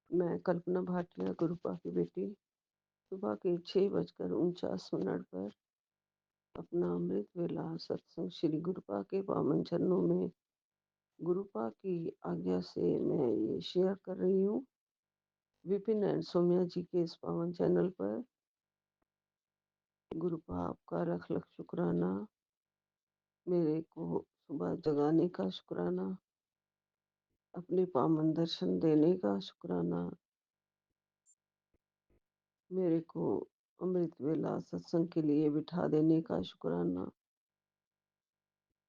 मैं कल्पना भाटिया गुरुपा की बेटी सुबह के 6:49 पर अपना अमृत वेला सत्संग श्री गुरुपा के पावन चरणों में गुरुपा की आज्ञा से मैं ये शेयर कर रही हूँ। विपिन एंड सोम्या जी के इस पावन चैनल पर गुरुपा आपका लख लख शुक्राना। मेरे को सुबह जगाने का शुक्राना, अपने पावन दर्शन देने का शुक्राना, मेरे को अमृत वेला सत्संग के लिए बिठा देने का शुक्राना।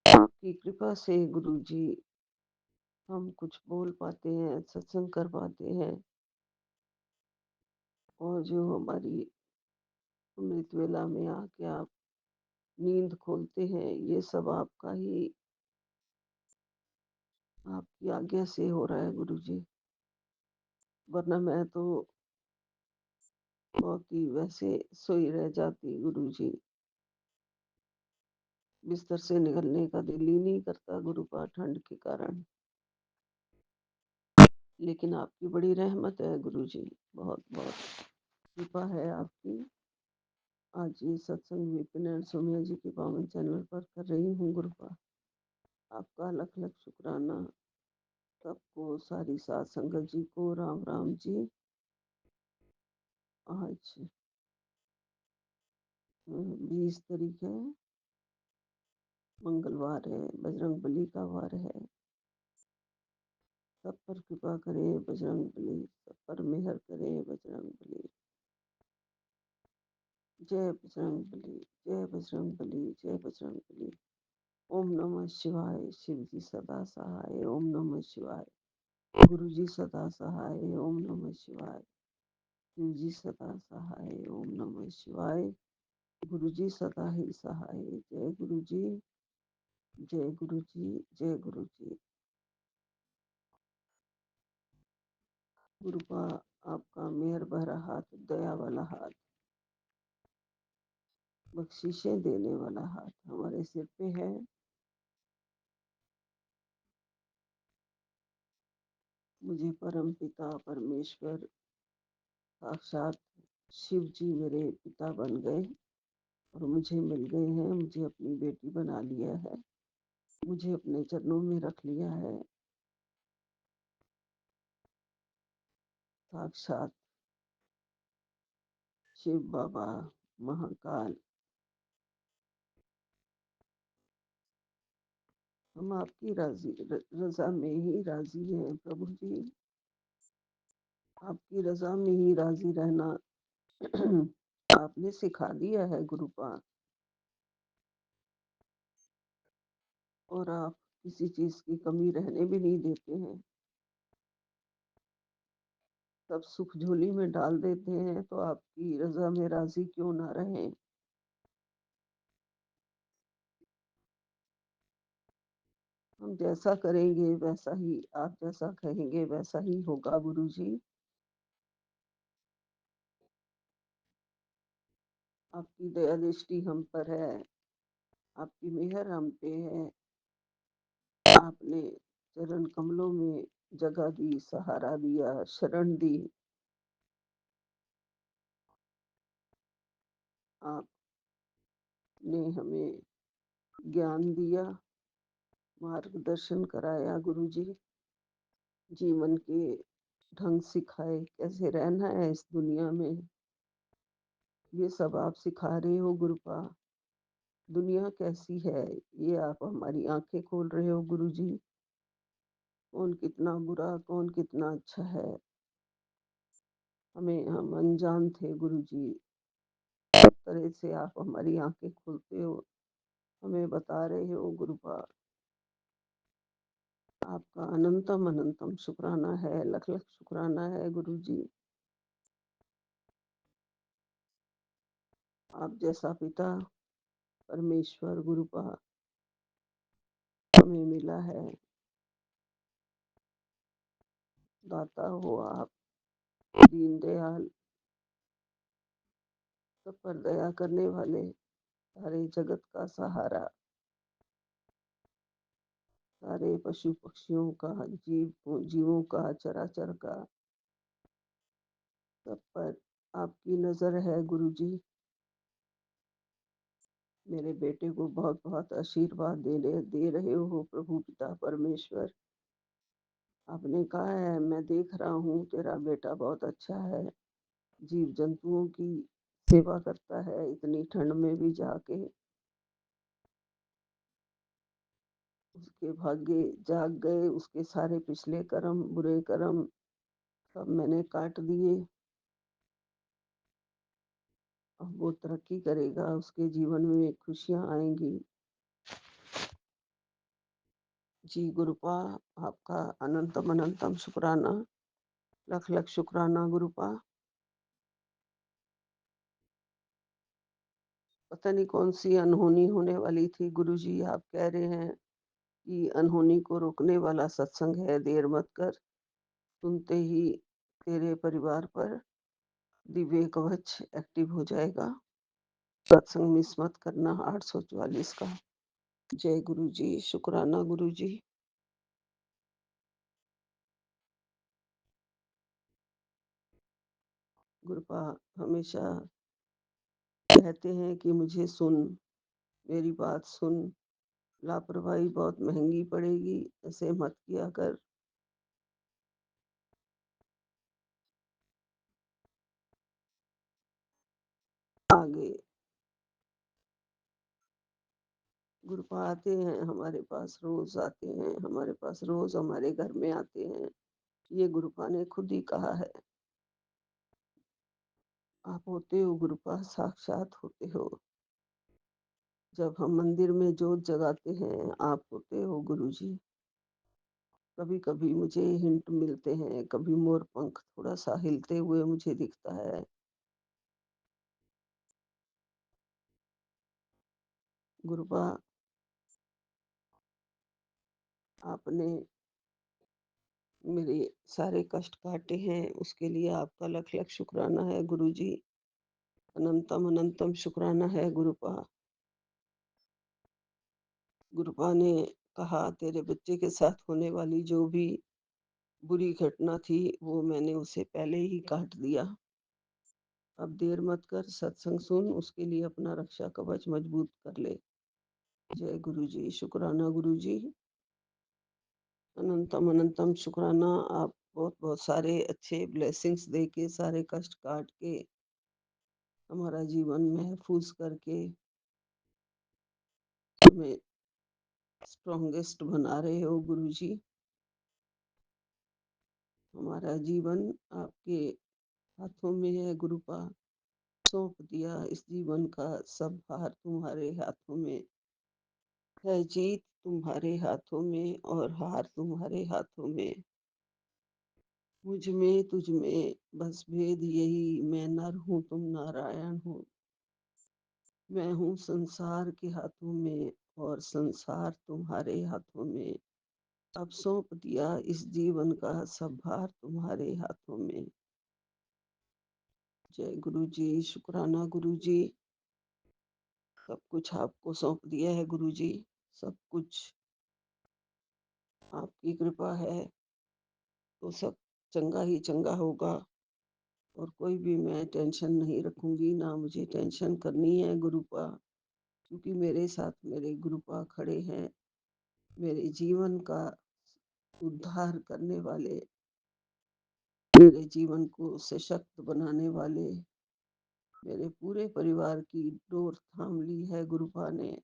आपकी कृपा से गुरु जी हम कुछ बोल पाते हैं, सत्संग कर पाते हैं, और जो हमारी अमृत वेला में आके आप नींद खोलते हैं, ये सब आपका ही, आपकी आज्ञा से हो रहा है गुरु जी। वरना मैं तो बहुत ही वैसे सोई रह जाती गुरु जी। बिस्तर से निकलने का दिल ही नहीं करता गुरुपा ठंड के कारण। लेकिन आपकी बड़ी रहमत है गुरु जी, बहुत बहुत कृपा है आपकी। आज ये सत्संग विपिन एंड सोनिया जी के पावन चैनल पर कर रही हूँ गुरुपा। आपका लख लख शुक्राना। सबको, सारी साथ संगत जी को राम राम जी। आज 20 तारीख है, मंगलवार है, बजरंग बली का वार है। सब पर कृपा करे बजरंग बली, सब पर मेहर करे बजरंग बली। जय बजरंग बली, जय बजरंग बली, जय बजरंग बली। ओम नमः शिवाय। शिव जी सदा सहाय। ओम नमः शिवाय। गुरु जी सदा सहाय। ओम नमः शिवाय। शिव जी सदा सहाय। ओम नमः शिवाय। गुरु जी सदा ही सहाय। जय गुरु जी, जय गुरु जी, जय गुरु जी। गुरुपा आपका मेहर भरा हाथ, दया वाला हाथ, बख्शिशें देने वाला हाथ हमारे सिर पे है। मुझे परम पिता परमेश्वर साक्षात शिव जी मेरे पिता बन गए और मुझे मिल गए हैं। मुझे अपनी बेटी बना लिया है, मुझे अपने चरणों में रख लिया है। साक्षात शिव बाबा, महाकाल, हम आपकी रजा में ही राजी हैं प्रभु जी। आपकी रजा में ही राजी रहना आपने सिखा दिया है गुरुपा। और आप किसी चीज की कमी रहने भी नहीं देते हैं। सब सुख झोली में डाल देते हैं, तो आपकी रजा में राजी क्यों ना रहें। हम जैसा करेंगे वैसा ही, आप जैसा कहेंगे वैसा ही होगा गुरु जी। आपकी दया दृष्टि हम पर है, आपकी मेहर हम पे है। आपने चरण कमलों में जगह दी, सहारा दिया, शरण दी। आपने हमें ज्ञान दिया, मार्गदर्शन कराया गुरु जी। जीवन के ढंग सिखाए, कैसे रहना है इस दुनिया में, ये सब आप सिखा रहे हो गुरुपा। दुनिया कैसी है ये आप हमारी आंखें खोल रहे हो गुरु जी। कौन कितना बुरा, कौन कितना अच्छा है, हम अनजान थे गुरु जी। इस तरह से आप हमारी आंखें खोलते हो, हमें बता रहे हो गुरुपा। आपका अनंतम अनंतम शुक्राना है, लख लख शुक्राना है गुरु जी। आप जैसा पिता परमेश्वर गुरुपा हमें मिला है। दाता हो आप, दीन दयाल, सब पर दया करने वाले, सारे जगत का सहारा, सारे पशु पक्षियों का, जीवों का, चराचर का सब पर आपकी नज़र है गुरुजी। मेरे बेटे को बहुत-बहुत आशीर्वाद दे रहे हो प्रभु पिता परमेश्वर। आपने कहा है, मैं देख रहा हूँ तेरा बेटा बहुत अच्छा है, जीव-जंतुओं की सेवा करता है, इतनी ठंड में भी जाके उसके भाग्य जाग गए, उसके सारे पिछले कर्म, बुरे कर्म सब मैंने काट दिए। अब वो तरक्की करेगा, उसके जीवन में खुशियाँ आएँगी। जी गुरुपा, आपका अनंतम अनंतम शुक्राना, लख लख शुक्राना गुरुपा। पता नहीं कौन सी अनहोनी होने वाली थी गुरुजी, आप कह रहे हैं कि अनहोनी को रोकने वाला सत्संग है, देर मत कर। सुनते ही तेरे परिवार पर दिव्य कवच एक्टिव हो जाएगा। सत्संग मिस मत करना 844 का। जय गुरुजी, शुक्राना गुरुजी। गुरुपा हमेशा कहते हैं कि मुझे सुन, मेरी बात सुन, लापरवाही बहुत महंगी पड़ेगी, ऐसे मत किया कर। आगे गुरुपा आते हैं हमारे पास, रोज आते हैं हमारे पास, रोज हमारे घर में आते हैं। ये गुरुपा ने खुद ही कहा है। आप होते हो गुरुपा, साक्षात होते हो। जब हम मंदिर में जोत जगाते हैं, आप होते हो गुरुजी। कभी कभी मुझे हिंट मिलते हैं, कभी मोर पंख थोड़ा सा हिलते हुए मुझे दिखता है। गुरुपा, आपने मेरे सारे कष्ट काटे हैं, उसके लिए आपका लख लख शुक्राना है गुरुजी। अनंतम अनंतम शुक्राना है गुरुपा। गुरुपा ने कहा तेरे बच्चे के साथ होने वाली जो भी बुरी घटना थी, वो मैंने उसे पहले ही काट दिया। अब देर मत कर, सत्संग सुन, उसके लिए अपना रक्षा कवच मजबूत कर ले। जय गुरुजी, शुक्राना गुरुजी। अनंतम अनंतम शुक्राना। आप बहुत बहुत सारे अच्छे ब्लेसिंग्स दे के, सारे कष्ट काट के, हमारा जीवन महफूज करके हमें स्ट्रॉन्गेस्ट बना रहे हो गुरुजी। हमारा जीवन आपके हाथों में है गुरुपा। सौंप दिया इस जीवन का सब भार तुम्हारे हाथों में है। जीत तुम्हारे हाथों में और हार तुम्हारे हाथों में। मुझ में तुझ में बस भेद यही, मैं नर हूँ तुम नारायण हो। मैं हूँ संसार के हाथों में और संसार तुम्हारे हाथों में। अब सौंप दिया इस जीवन का सब भार तुम्हारे हाथों में। जय गुरु जी, शुक्राना गुरु जी। सब कुछ आपको सौंप दिया है गुरु जी। सब कुछ आपकी कृपा है तो सब चंगा ही चंगा होगा। और कोई भी मैं टेंशन नहीं रखूंगी, ना मुझे टेंशन करनी है गुरुपा, क्योंकि मेरे साथ मेरे गुरुपा खड़े हैं। मेरे जीवन का उद्धार करने वाले, मेरे जीवन को सशक्त बनाने वाले, मेरे पूरे परिवार की डोर थाम ली है गुरुपा ने।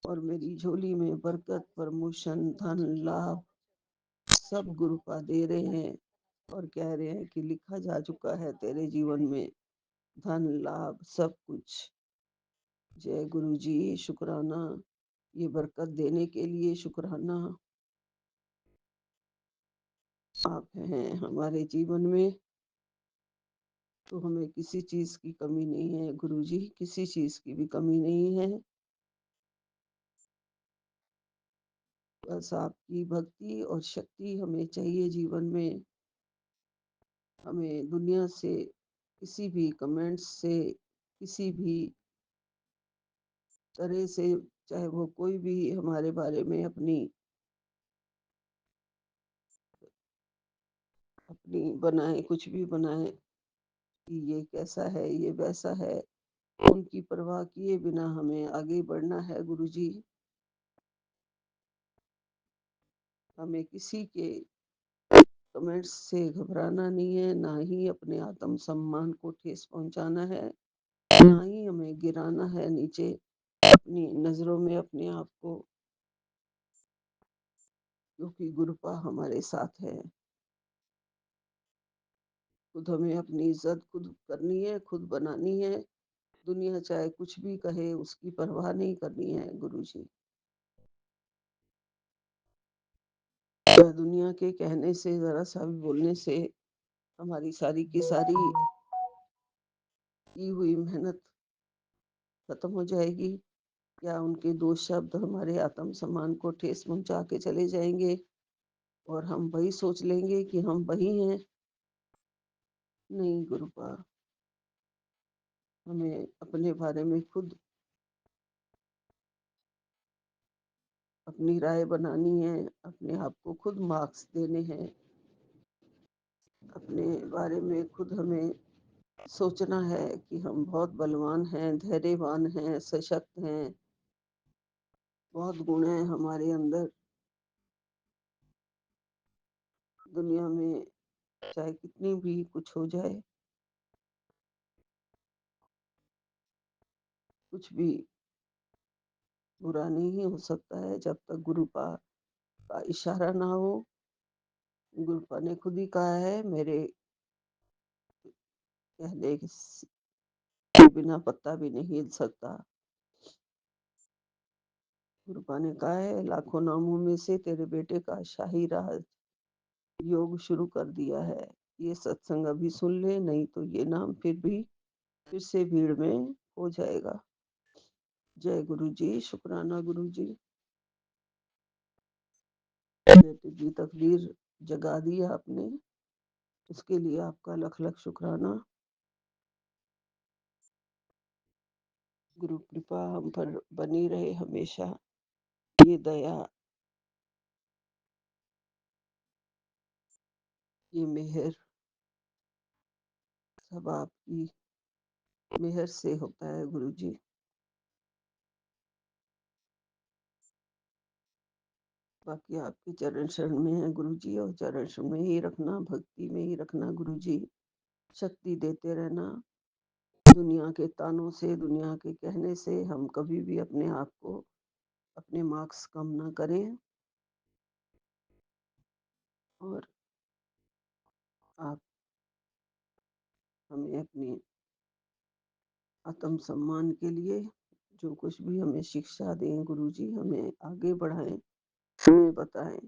और मेरी झोली में बरकत, प्रमोशन, धन, लाभ सब गुरुपा दे रहे हैं। और कह रहे हैं कि लिखा जा चुका है तेरे जीवन में धन, लाभ सब कुछ। जय गुरु जी, शुक्राना। ये बरकत देने के लिए शुक्राना। आप हैं हमारे जीवन में तो हमें किसी चीज की कमी नहीं है गुरु जी, किसी चीज की भी कमी नहीं है। बस आपकी भक्ति और शक्ति हमें चाहिए जीवन में। हमें दुनिया से किसी भी कमेंट्स से, किसी भी तरह से, चाहे वो कोई भी हमारे बारे में अपनी अपनी बनाए, कुछ भी बनाए, कि ये कैसा है, ये वैसा है। उनकी परवाह किए बिना हमें आगे बढ़ना है गुरुजी। हमें किसी के कमेंट्स से घबराना नहीं है, ना ही अपने आत्म-सम्मान को ठेस पहुँचाना है, ना ही हमें गिराना है नीचे अपनी नज़रों में अपने आप को, क्योंकि गुरुपा हमारे साथ है। खुद हमें अपनी इज़्ज़त खुद करनी है, खुद बनानी है। दुनिया चाहे कुछ भी कहे, उसकी परवाह नहीं करनी है गुरुजी। दुनिया के कहने से, ज़रा-सा भी बोलने से हमारी सारी की सारी की हुई मेहनत खत्म हो जाएगी, या उनके 2 शब्द हमारे आत्म-सम्मान को ठेस पहुँचा के चले जाएँगे और हम वही सोच लेंगे कि हम वही हैं। नहीं गुरुपा, हमें अपने बारे में खुद अपनी राय बनानी है, अपने आप को खुद मार्क्स देने हैं, अपने बारे में खुद हमें सोचना है कि हम बहुत बलवान हैं, धैर्यवान हैं, सशक्त हैं, बहुत गुण हैं हमारे अंदर। दुनिया में चाहे कितनी भी कुछ हो जाए, कुछ भी बुरा नहीं हो सकता है जब तक गुरुपा का इशारा ना हो। गुरुपा ने खुद ही कहा है, मेरे कहने के बिना पत्ता भी नहीं हिल सकता। गुरुपा ने कहा है, लाखों नामों में से तेरे बेटे का शाही राह योग शुरू कर दिया है। ये सत्संग अभी सुन ले, नहीं तो ये नाम फिर से भीड़ में हो जाएगा। जय गुरु जी, शुक्राना गुरु जी। बेटे की तकदीर जगा दी आपने, उसके लिए आपका लख लख शुक्राना। गुरु कृपा हम पर बनी रहे हमेशा। ये दया, ये मेहर सब आपकी मेहर से होता है गुरु जी। बाकी आपके चरण शरण में है गुरु जी, और चरण शरण में ही रखना, भक्ति में ही रखना गुरु जी। शक्ति देते रहना। दुनिया के तानों से, दुनिया के कहने से हम कभी भी अपने आप को, अपने मार्क्स कम ना करें, और आप हमें अपनी आत्म-सम्मान के लिए जो कुछ भी हमें शिक्षा दें गुरु जी, हमें आगे बढ़ाएँ, हमें बताएँ,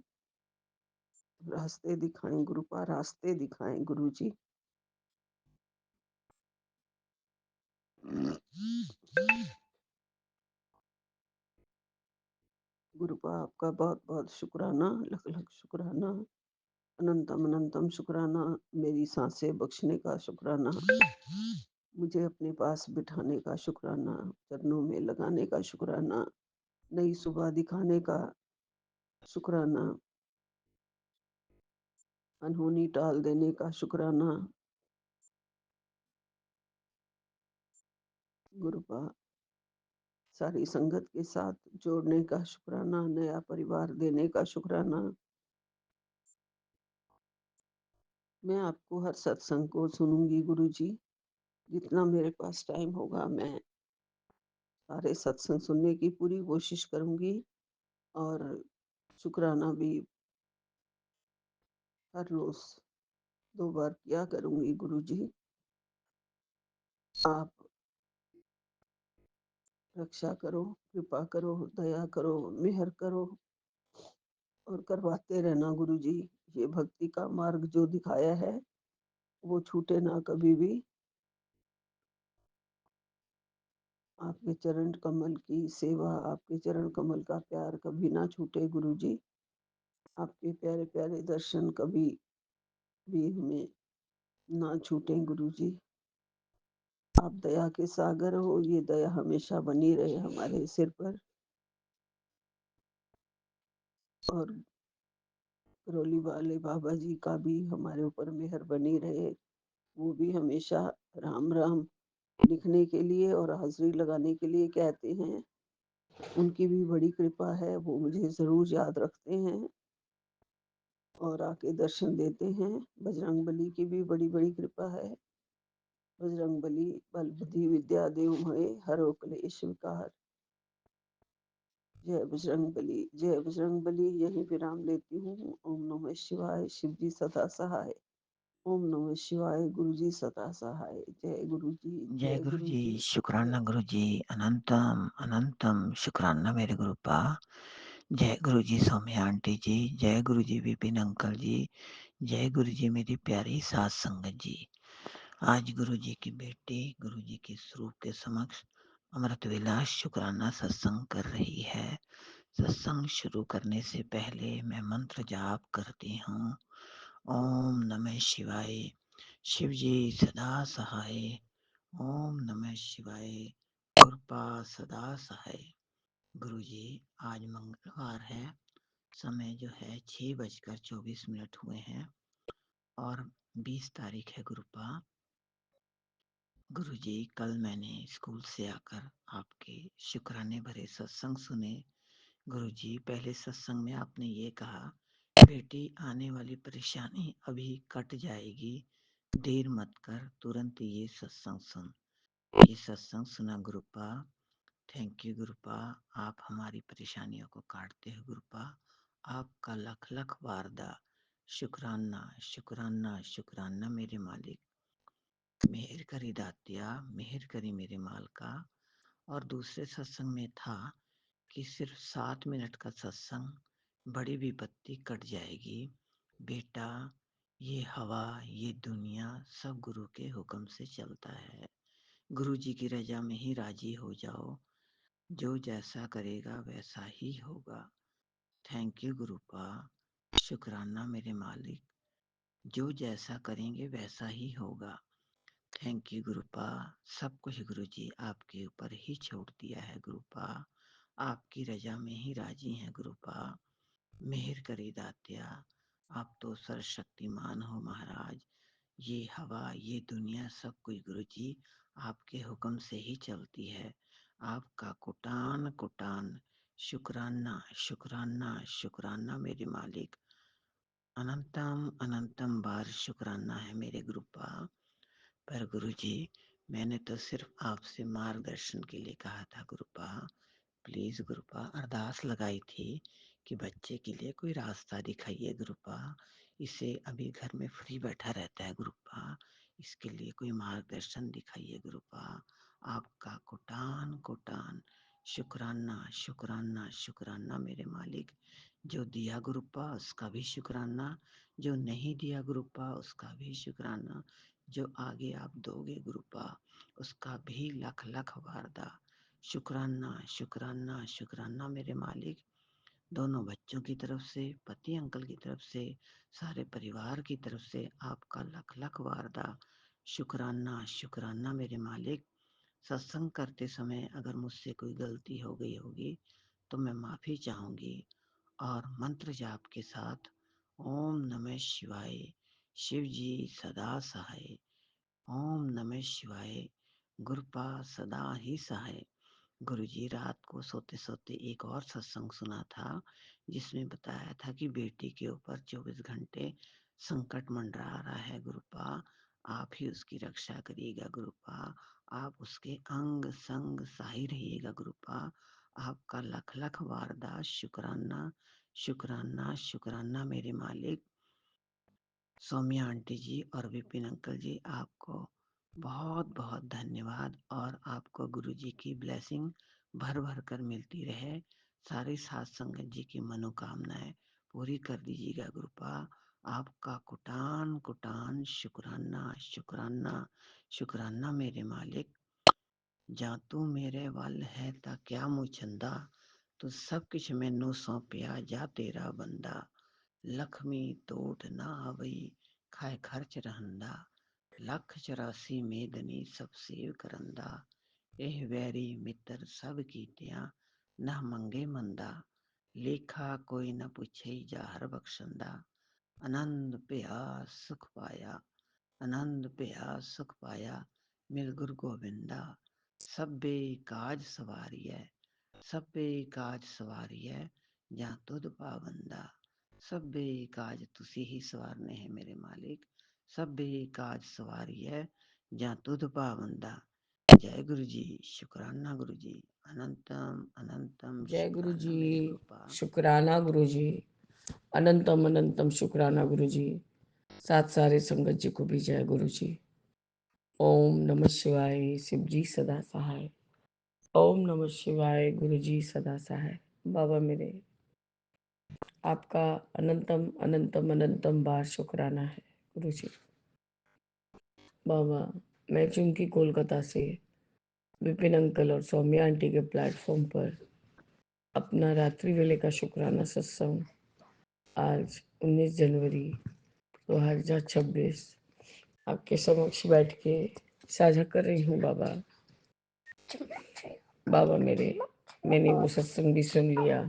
रास्ते दिखाएँ गुरुपा, रास्ते दिखाएँ गुरु जी। गुरुपा आपका बहुत-बहुत शुक्राना, लख-लख शुक्राना, अनंतम अनंतम शुक्राना, मेरी साँसें बख्शने का शुक्राना, मुझे अपने पास बिठाने का शुक्राना, चरणों में लगाने का शुक्राना, नई सुबह दिखाने का शुक्राना, अनहोनी टाल देने का शुक्राना। गुरुपा सारी संगत के साथ जोड़ने का शुक्राना, नया परिवार देने का शुक्राना। मैं आपको हर सत्संग को सुनूँगी गुरुजी, जितना मेरे पास टाइम होगा मैं सारे सत्संग सुनने की पूरी कोशिश करूँगी, और शुक्राना भी हर रोज़ 2 बार किया करूँगी गुरुजी। आप रक्षा करो, कृपा करो, दया करो, मेहर करो, और करवाते रहना गुरुजी। ये भक्ति का मार्ग जो दिखाया है, वो छूटे ना कभी भी। आपके चरण कमल की सेवा, आपके चरण कमल का प्यार कभी ना छूटे गुरुजी। आपके प्यारे-प्यारे दर्शन कभी भी हमें ना छूटें गुरुजी। आप दया के सागर हो, ये दया हमेशा बनी रहे हमारे सिर पर, और करौली वाले बाबा जी का भी हमारे ऊपर मेहर बनी रहे। वो भी हमेशा राम राम लिखने के लिए और हाज़िरी लगाने के लिए कहते हैं। उनकी भी बड़ी कृपा है, वो मुझे ज़रूर याद रखते हैं और आके दर्शन देते हैं। बजरंगबली की भी बड़ी-बड़ी कृपा है। बजरंगबली बल बुद्धि विद्या देहु मोहे, हरो क्लेश विकार। जय बजरंगबली। यहीं विराम लेती हूँ। ओम नमः शिवाय। शिव जी सदा सहाय। ओम नमः शिवाय। गुरु जी सदा सहाय। जय गुरु जी, जय जय गुरु गुरु जी, जी, जय शुक्राना गुरु जी, अनंतम अनंतम शुक्राना मेरे गुरुपा। जय गुरु जी सौम्या आंटी जी, जय गुरु जी विपिन अंकल जी, जय गुरु जी मेरी प्यारी सास संगत जी। आज गुरु जी की बेटी गुरु जी के स्वरूप के समक्ष अमृत विलास शुक्राना सत्संग कर रही है। सत्संग शुरू करने से पहले मैं मंत्र जाप करती हूँ। ओम नमः शिवाय। शिव जी सदा सहाय। ओम नमः शिवाय। कृपा सदा सहाय। गुरु जी आज मंगलवार है, समय जो है 6:24 हुए हैं और 20 तारीख है गुरुपा। गुरु जी कल मैंने स्कूल से आकर आपके शुक्राने भरे सत्संग सुने। गुरु जी पहले सत्संग में आपने ये कहा, बेटी आने वाली परेशानी अभी कट जाएगी, देर मत कर, तुरंत ये सत्संग सुन। ये सत्संग सुना गुरुपा। Thank you गुरुपा। आप हमारी परेशानियों को काटते हो गुरुपा। आपका लख लख वारदा। शुक्राना शुक्राना शुक्राना मेरे मालिक। मेहर करी दातिया, मेहर करी मेरे मालका। और दूसरे सत्संग में था कि सिर्फ 7 मिनट का सत्संग, बड़ी विपत्ति कट जाएगी। बेटा ये हवा ये दुनिया सब गुरु के हुक्म से चलता है। गुरु जी की रजा में ही राजी हो जाओ। जो जैसा करेगा वैसा ही होगा। Thank you गुरुपा। शुक्राना मेरे मालिक। जो जैसा करेंगे वैसा ही होगा। Thank you गुरुपा। सब कुछ गुरु जी आपके ऊपर ही छोड़ दिया है गुरुपा। आपकी रजा में ही राजी हैं गुरुपा। मेहर करी दात्या। आप तो सर्वशक्तिमान हो महाराज। ये हवा ये दुनिया सब कुछ गुरु जी आपके हुक्म से ही चलती है। आपका कुटान कुटान शुक्राना शुक्राना शुक्राना मेरे मालिक। अनंतम अनंतम बार शुक्राना है मेरे गुरुपा। पर गुरु जी मैंने तो सिर्फ आपसे मार्गदर्शन के लिए कहा था गुरुपा। प्लीज गुरुपा अरदास लगाई थी कि बच्चे के लिए कोई रास्ता दिखाइए गुरुपा। इसे अभी घर में फ्री बैठा रहता है गुरुपा। इसके लिए कोई मार्गदर्शन दिखाइए गुरुपा। आपका कोटान कोटान शुक्राना शुक्राना शुक्राना मेरे मालिक। जो दिया गुरुपा उसका भी शुक्राना, जो नहीं दिया गुरुपा उसका भी शुक्राना, जो आगे आप दोगे गुरुपा उसका भी लख लख वारदा। शुक्राना शुक्राना शुक्राना मेरे मालिक। दोनों बच्चों की तरफ से, पति अंकल की तरफ से, सारे परिवार की तरफ से आपका लख लख वारदा। शुक्राना शुक्राना मेरे मालिक। सत्संग करते समय अगर मुझसे कोई गलती हो गई होगी तो मैं माफी चाहूंगी। और मंत्र जाप के साथ ओम नमः शिवाय। शिव जी सदा सहाय। ओम नमः शिवाय। गुरुपा सदा ही सहाय। गुरुजी रात को सोते सोते एक और सत्संग सुना था जिसमें बताया था कि बेटी के ऊपर 24 घंटे संकट मंडरा रहा है गुरुपा। आप ही उसकी रक्षा करिएगा गुरुपा। आप उसके अंग संग सही रहिएगा गुरुपा। आपका लख लख वारदा। शुक्राना शुक्राना शुक्राना मेरे मालिक। सौम्या आंटी जी और विपिन अंकल जी आपको बहुत बहुत धन्यवाद और आपको गुरु जी की ब्लेसिंग भर भर कर मिलती रहे। सारी सात संगत जी की मनोकामनाएं पूरी कर दीजिएगा गुरुपा। आपका कुटान कुटान शुक्राना शुक्राना शुक्राना मेरे मालिक। जा तू मेरे वल है ता क्या मुचंदा, तू सब किछ मैनू सौंपिया जा तेरा बंदा। लक्ष्मी तोट ना आवई खाए खर्च रहंदा, लख 84 मेदनी सब सेव करंदा। एह वैरी मित्र सब कीतियां ना मंगे मंदा, लेखा कोई न पुछे जा हर बख्शंदा। आनंद पिया सुख पाया, आनंद पिया सुख पाया मिल गुरु गोविंदा। सभे काज सवारिय सभे काज सवारिय जहाँ तुध पाबंदा। सभे काज तुसी ही सवारने हैं मेरे मालिक, सभे काज सवारिय जहाँ तुध पाबंदा। जय गुरु जी, शुक्राना गुरु जी, अनंतम अनंतम जय गुरु शुक्राना जी, मेरे गोपाल। शुक्राना गुरु जी, अनंतम अनंतम शुक्राना गुरु जी। साथ सारे संगत जी को भी जय गुरु जी। ओम नमः शिवाय, शिव जी सदा सहाय। ओम नमः शिवाय, गुरु जी सदा सहाय। बाबा मेरे, आपका अनंतम अनंतम अनंतम बार शुक्राना है गुरु जी। बाबा, मैं चुमकी कोलकाता से विपिन अंकल और सौम्या आंटी के प्लेटफॉर्म पर अपना रात्रि वेले का शुक्राना सत्संग आज 19 जनवरी 2026 आपके समक्ष बैठ के साझा कर रही हूँ बाबा। बाबा मेरे, मैंने वो सत्संग भी सुन लिया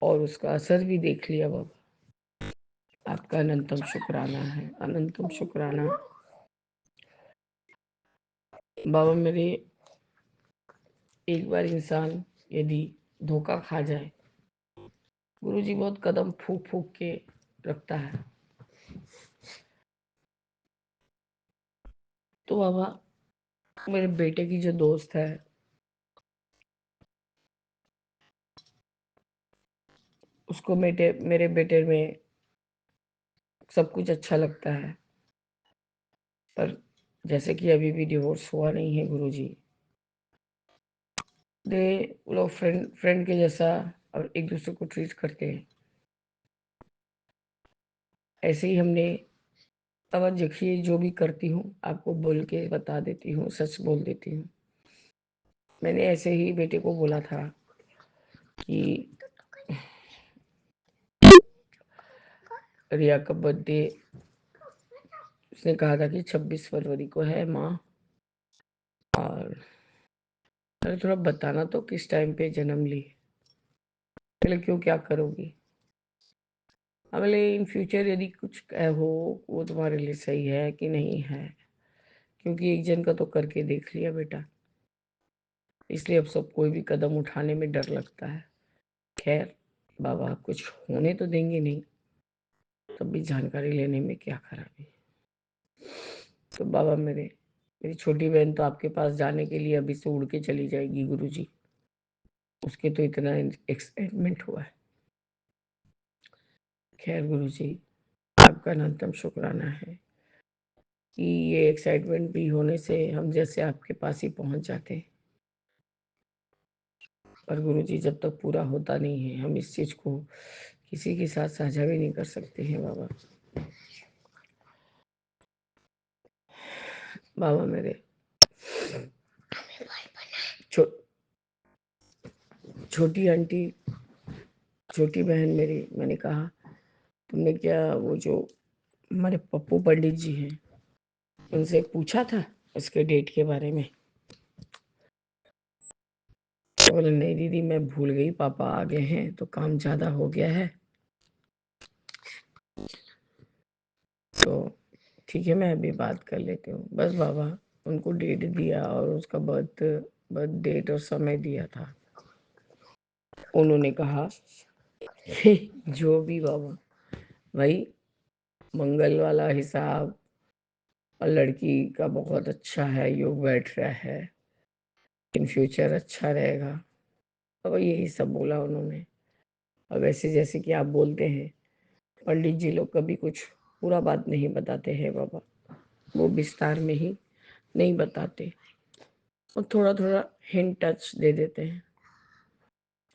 और उसका असर भी देख लिया बाबा। आपका अनंतम शुक्राना है, अनंतम शुक्राना। बाबा मेरे, एक बार इंसान यदि धोखा खा जाए, गुरुजी बहुत कदम फूक फूक के रखता है। तो बाबा, मेरे बेटे की जो दोस्त है, उसको मेरे बेटे में सब कुछ अच्छा लगता है, पर जैसे कि अभी भी डिवोर्स हुआ नहीं है गुरुजी, दे लोग फ्रेंड फ्रेंड के जैसा और एक दूसरे को ट्रीट करते हैं। ऐसे ही हमने, अब देखिए जो भी करती हूँ आपको बोल के बता देती हूँ, सच बोल देती हूँ। मैंने ऐसे ही बेटे को बोला था कि रिया का बर्थडे, उसने कहा था कि 26 फरवरी को है माँ, और अरे थोड़ा बताना तो किस टाइम पे जन्म ली। बोले क्यों, क्या करोगी। बोले इन फ्यूचर यदि कुछ हो वो तुम्हारे लिए सही है कि नहीं है, क्योंकि एक जन का तो करके देख लिया बेटा, इसलिए अब सब कोई भी कदम उठाने में डर लगता है। खैर बाबा, कुछ होने तो देंगे नहीं, तब भी जानकारी लेने में क्या खराबी। तो बाबा मेरे, मेरी छोटी बहन तो आपके पास जाने के लिए अभी से उड़ के चली जाएगी गुरुजी, उसके तो इतना एक्साइटमेंट हुआ है। खैर गुरुजी, आपका अनंतम शुक्राना है कि ये एक्साइटमेंट भी होने से हम जैसे आपके पास ही पहुंच जाते हैं। पर गुरुजी, जब तक पूरा होता नहीं है हम इस चीज को किसी के साथ साझा भी नहीं कर सकते हैं बाबा। बाबा मेरे, छो, छोटी आंटी, छोटी बहन मेरी, मैंने कहा तुमने क्या वो जो हमारे पप्पू पंडित जी हैं उनसे पूछा था उसके डेट के बारे में। तो बोले नहीं दीदी, मैं भूल गई, पापा आ गए हैं तो काम ज्यादा हो गया है। तो ठीक है, मैं अभी बात कर लेती हूँ। बस बाबा, उनको डेट दिया और उसका बर्थ डेट और समय दिया था। उन्होंने कहा कि जो भी बाबा, भाई मंगल वाला हिसाब और लड़की का बहुत अच्छा है, योग बैठ रहा है, इन फ्यूचर अच्छा रहेगा, और यही सब बोला उन्होंने। और वैसे जैसे कि आप बोलते हैं, पंडित जी लोग कभी कुछ पूरा बात नहीं बताते हैं बाबा, वो विस्तार में ही नहीं बताते और थोड़ा थोड़ा हिंट टच दे देते हैं।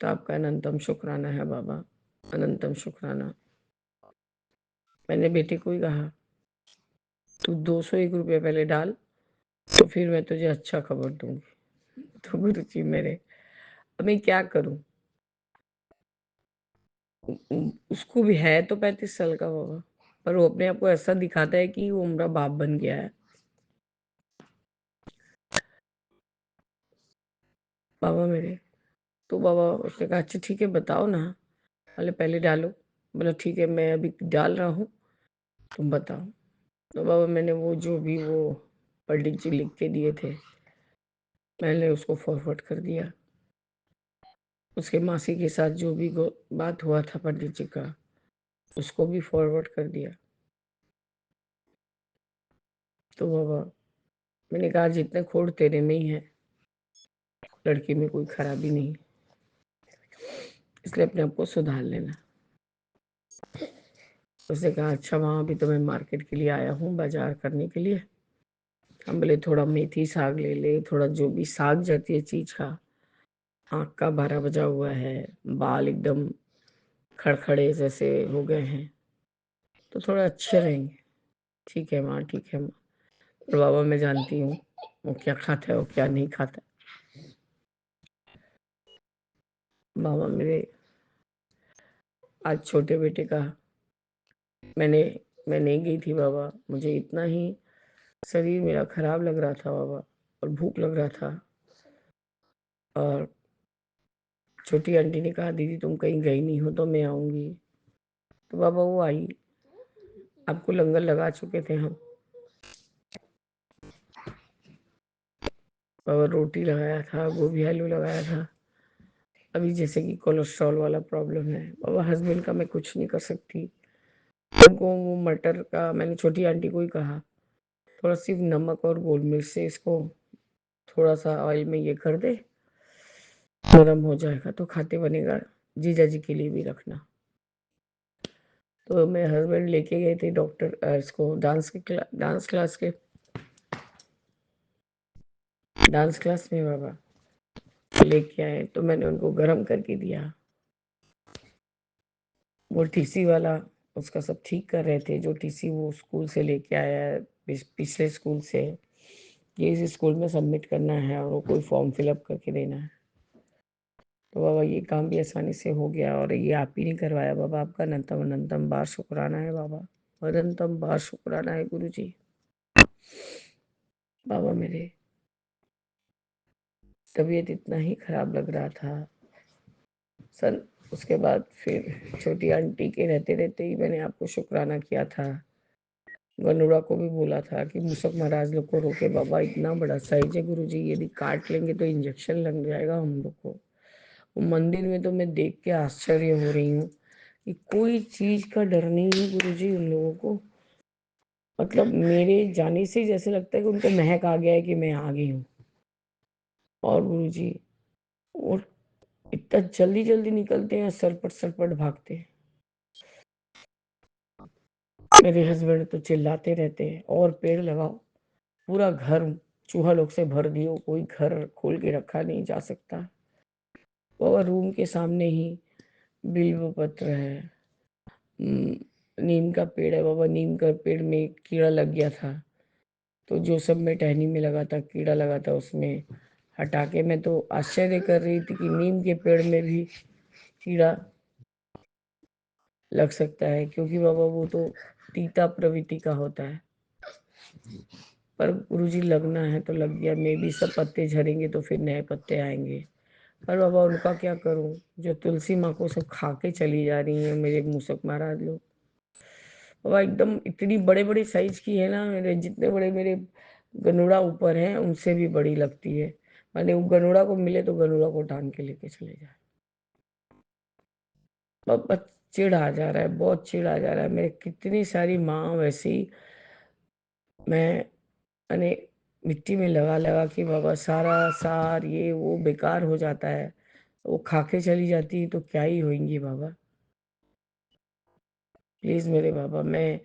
तो आपका अनंतम शुक्राना है बाबा, अनंतम शुक्राना। मैंने बेटे को ही कहा, तू 201 रुपये पहले डाल, तो फिर मैं तुझे अच्छा खबर दूंगी। तो गुरु जी मेरे, अब मैं क्या करूं। उसको भी है तो 35 साल का बाबा, पर वो अपने आप को ऐसा दिखाता है कि वो मेरा बाप बन गया है बाबा मेरे। तो बाबा उसने कहा अच्छा ठीक है बताओ ना, बोले पहले डालो। बोला ठीक है मैं अभी डाल रहा हूँ, तुम बताओ। तो बाबा मैंने वो जो भी वो पंडित जी लिख के दिए थे, मैंने उसको फॉरवर्ड कर दिया। उसके मासी के साथ जो भी बात हुआ था पंडित जी का, उसको भी फॉरवर्ड कर दिया। तो बाबा मैंने कहा जितने खोड़ तेरे में ही है, लड़की में कोई खराबी नहीं, इसलिए अपने आप को सुधार लेना। उसने कहा अच्छा वहाँ भी तो मैं मार्केट के लिए आया हूँ, बाजार करने के लिए। हम बोले थोड़ा मेथी साग ले ले, थोड़ा जो भी साग जाती है चीज का। आँख का भारा बजा हुआ है, बाल एकदम खड़खड़े जैसे हो गए हैं, तो थोड़ा अच्छे रहेंगे। ठीक है माँ, ठीक है माँ। और बाबा मैं जानती हूँ वो क्या खाता है, वो क्या नहीं खाता। बाबा मेरे आज छोटे बेटे का मैं नहीं गई थी बाबा, मुझे इतना ही शरीर मेरा खराब लग रहा था बाबा, और भूख लग रहा था। और छोटी आंटी ने कहा दीदी तुम कहीं गई नहीं हो तो मैं आऊंगी। तो बाबा वो आई, आपको लंगर लगा चुके थे हम। बाबा रोटी लगाया था, गोभी आलू लगाया था। अभी जैसे कि कोलेस्ट्रॉल वाला प्रॉब्लम है बाबा, हस्बैंड का मैं कुछ नहीं कर सकती। उनको वो मटर का मैंने छोटी आंटी को ही कहा, थोड़ा सिर्फ नमक और गोल मिर्च से इसको थोड़ा सा ऑयल में ये कर दे, नरम हो जाएगा तो खाते बनेगा। जीजा जी के लिए भी रखना। तो मेरे हस्बैंड लेके गए थे डॉक्टर इसको डांस क्लास में बाबा लेके आए, तो मैंने उनको गरम करके दिया। वो टीसी वाला उसका सब ठीक कर रहे थे, जो टीसी वो स्कूल से लेके आया है, पिछले स्कूल से, ये इस स्कूल में सबमिट करना है और वो कोई फॉर्म फिलअप करके देना है। तो बाबा ये काम भी आसानी से हो गया, और ये आप ही नहीं करवाया बाबा, आपका अनंतम अनंतम बार शुक्राना है बाबा, अनंतम बार शुक्राना है गुरु जी। बाबा मेरे तबीयत इतना ही खराब लग रहा था सर। उसके बाद फिर छोटी आंटी के रहते रहते ही मैंने आपको शुक्राना किया था। गनुड़ा को भी बोला था कि मूसक महाराज लोग को रोके बाबा, इतना बड़ा साइज है गुरु जी, यदि काट लेंगे तो इंजेक्शन लग जाएगा हम लोग को। वो मंदिर में तो मैं देख के आश्चर्य हो रही हूँ कि कोई चीज का डर नहीं है गुरु जी उन लोगों को। मतलब मेरे जाने से जैसे लगता है कि उनको महक आ गया है कि मैं आ गई हूँ। और गुरु जी और इतना जल्दी जल्दी निकलते हैं, सरपट सरपट भागते हैं। मेरे हस्बैंड तो चिल्लाते रहते हैं और पेड़ लगाओ, पूरा घर चूहा लोग से भर दियो, कोई घर खोल के रखा नहीं जा सकता। और रूम के सामने ही बिल्व पत्र है, नीम का पेड़ है बाबा। नीम का पेड़ में कीड़ा लग गया था, तो जो सब में टहनी में लगा था कीड़ा लगा था, उसमें हटा के मैं तो आश्चर्य कर रही थी कि नीम के पेड़ में भी कीड़ा लग सकता है, क्योंकि बाबा वो तो तीता प्रवृत्ति का होता है। पर गुरुजी लगना है तो लग गया, मे भी सब पत्ते झरेंगे तो फिर नए पत्ते आएंगे। पर बाबा उनका क्या करूं, जो तुलसी माँ को सब खा के चली जा रही है मेरे मूसक महाराज लोग। बाबा एकदम इतनी बड़े बड़े साइज की है ना, मेरे जितने बड़े मेरे गनुड़ा ऊपर हैं उनसे भी बड़ी लगती है। मैंने वो गनुड़ा को मिले तो गनुड़ा को टांग के लेके चले जाए। बाबा चिढ़ आ जा रहा है, बहुत चिढ़ आ जा रहा है। मेरे कितनी सारी माँ वैसी मैं मैंने मिट्टी में लगा लगा के बाबा सारा सार ये वो बेकार हो जाता है। वो खा के चली जाती तो क्या ही होंगी बाबा। प्लीज मेरे बाबा, मैं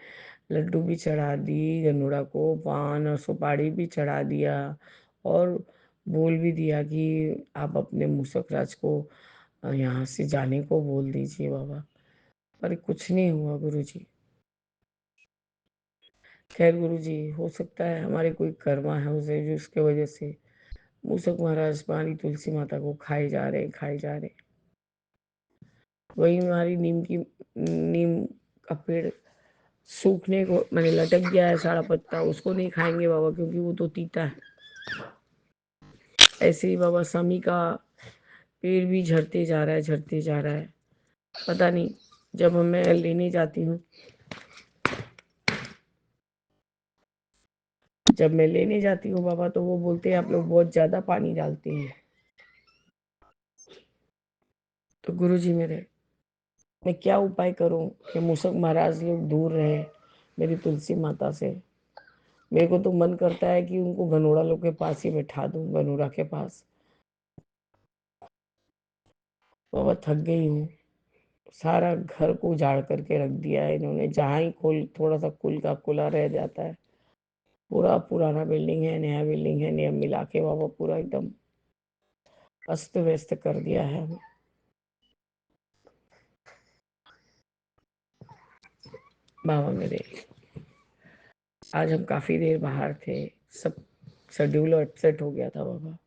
लड्डू भी चढ़ा दी गनुड़ा को, पान और सुपारी भी चढ़ा दिया, और बोल भी दिया कि आप अपने मूसक राज को यहाँ से जाने को बोल दीजिए बाबा। पर कुछ नहीं हुआ गुरुजी। खैर गुरुजी, हो सकता है हमारे कोई कर्मा है उसे, जो उसके वजह से मूसक महाराज हमारी तुलसी माता को खाए जा रहे खाए जा रहे। वही हमारी नीम का पेड़ सूखने को मैंने लटक गया है, सारा पत्ता, उसको नहीं खाएंगे बाबा क्योंकि वो तो तीता है। ऐसे ही बाबा समी का पेड़ भी झड़ते जा रहा है, झड़ते जा रहा है। पता नहीं, जब मैं लेने जाती हूँ जब मैं लेने जाती हूँ बाबा तो वो बोलते हैं आप लोग बहुत ज़्यादा पानी डालते हैं। तो गुरुजी मेरे, मैं क्या उपाय करूं कि मूसक महाराज लोग दूर रहे मेरी तुलसी माता से। मेरे को तो मन करता है कि उनको गनोड़ा लोग के पास ही बैठा दूं, गनोड़ा के पास। बाबा थक गई हूँ, सारा घर को उजाड़ करके रख दिया है इन्होंने। जहाँ ही खोल थोड़ा सा कुल का कुला रह जाता है, पूरा पुराना बिल्डिंग है, नया बिल्डिंग है, नया मिला के बाबा पूरा एकदम अस्त व्यस्त कर दिया है हमें। बाबा मेरे, आज हम काफी देर बाहर थे, सब शेड्यूल अपसेट हो गया था बाबा।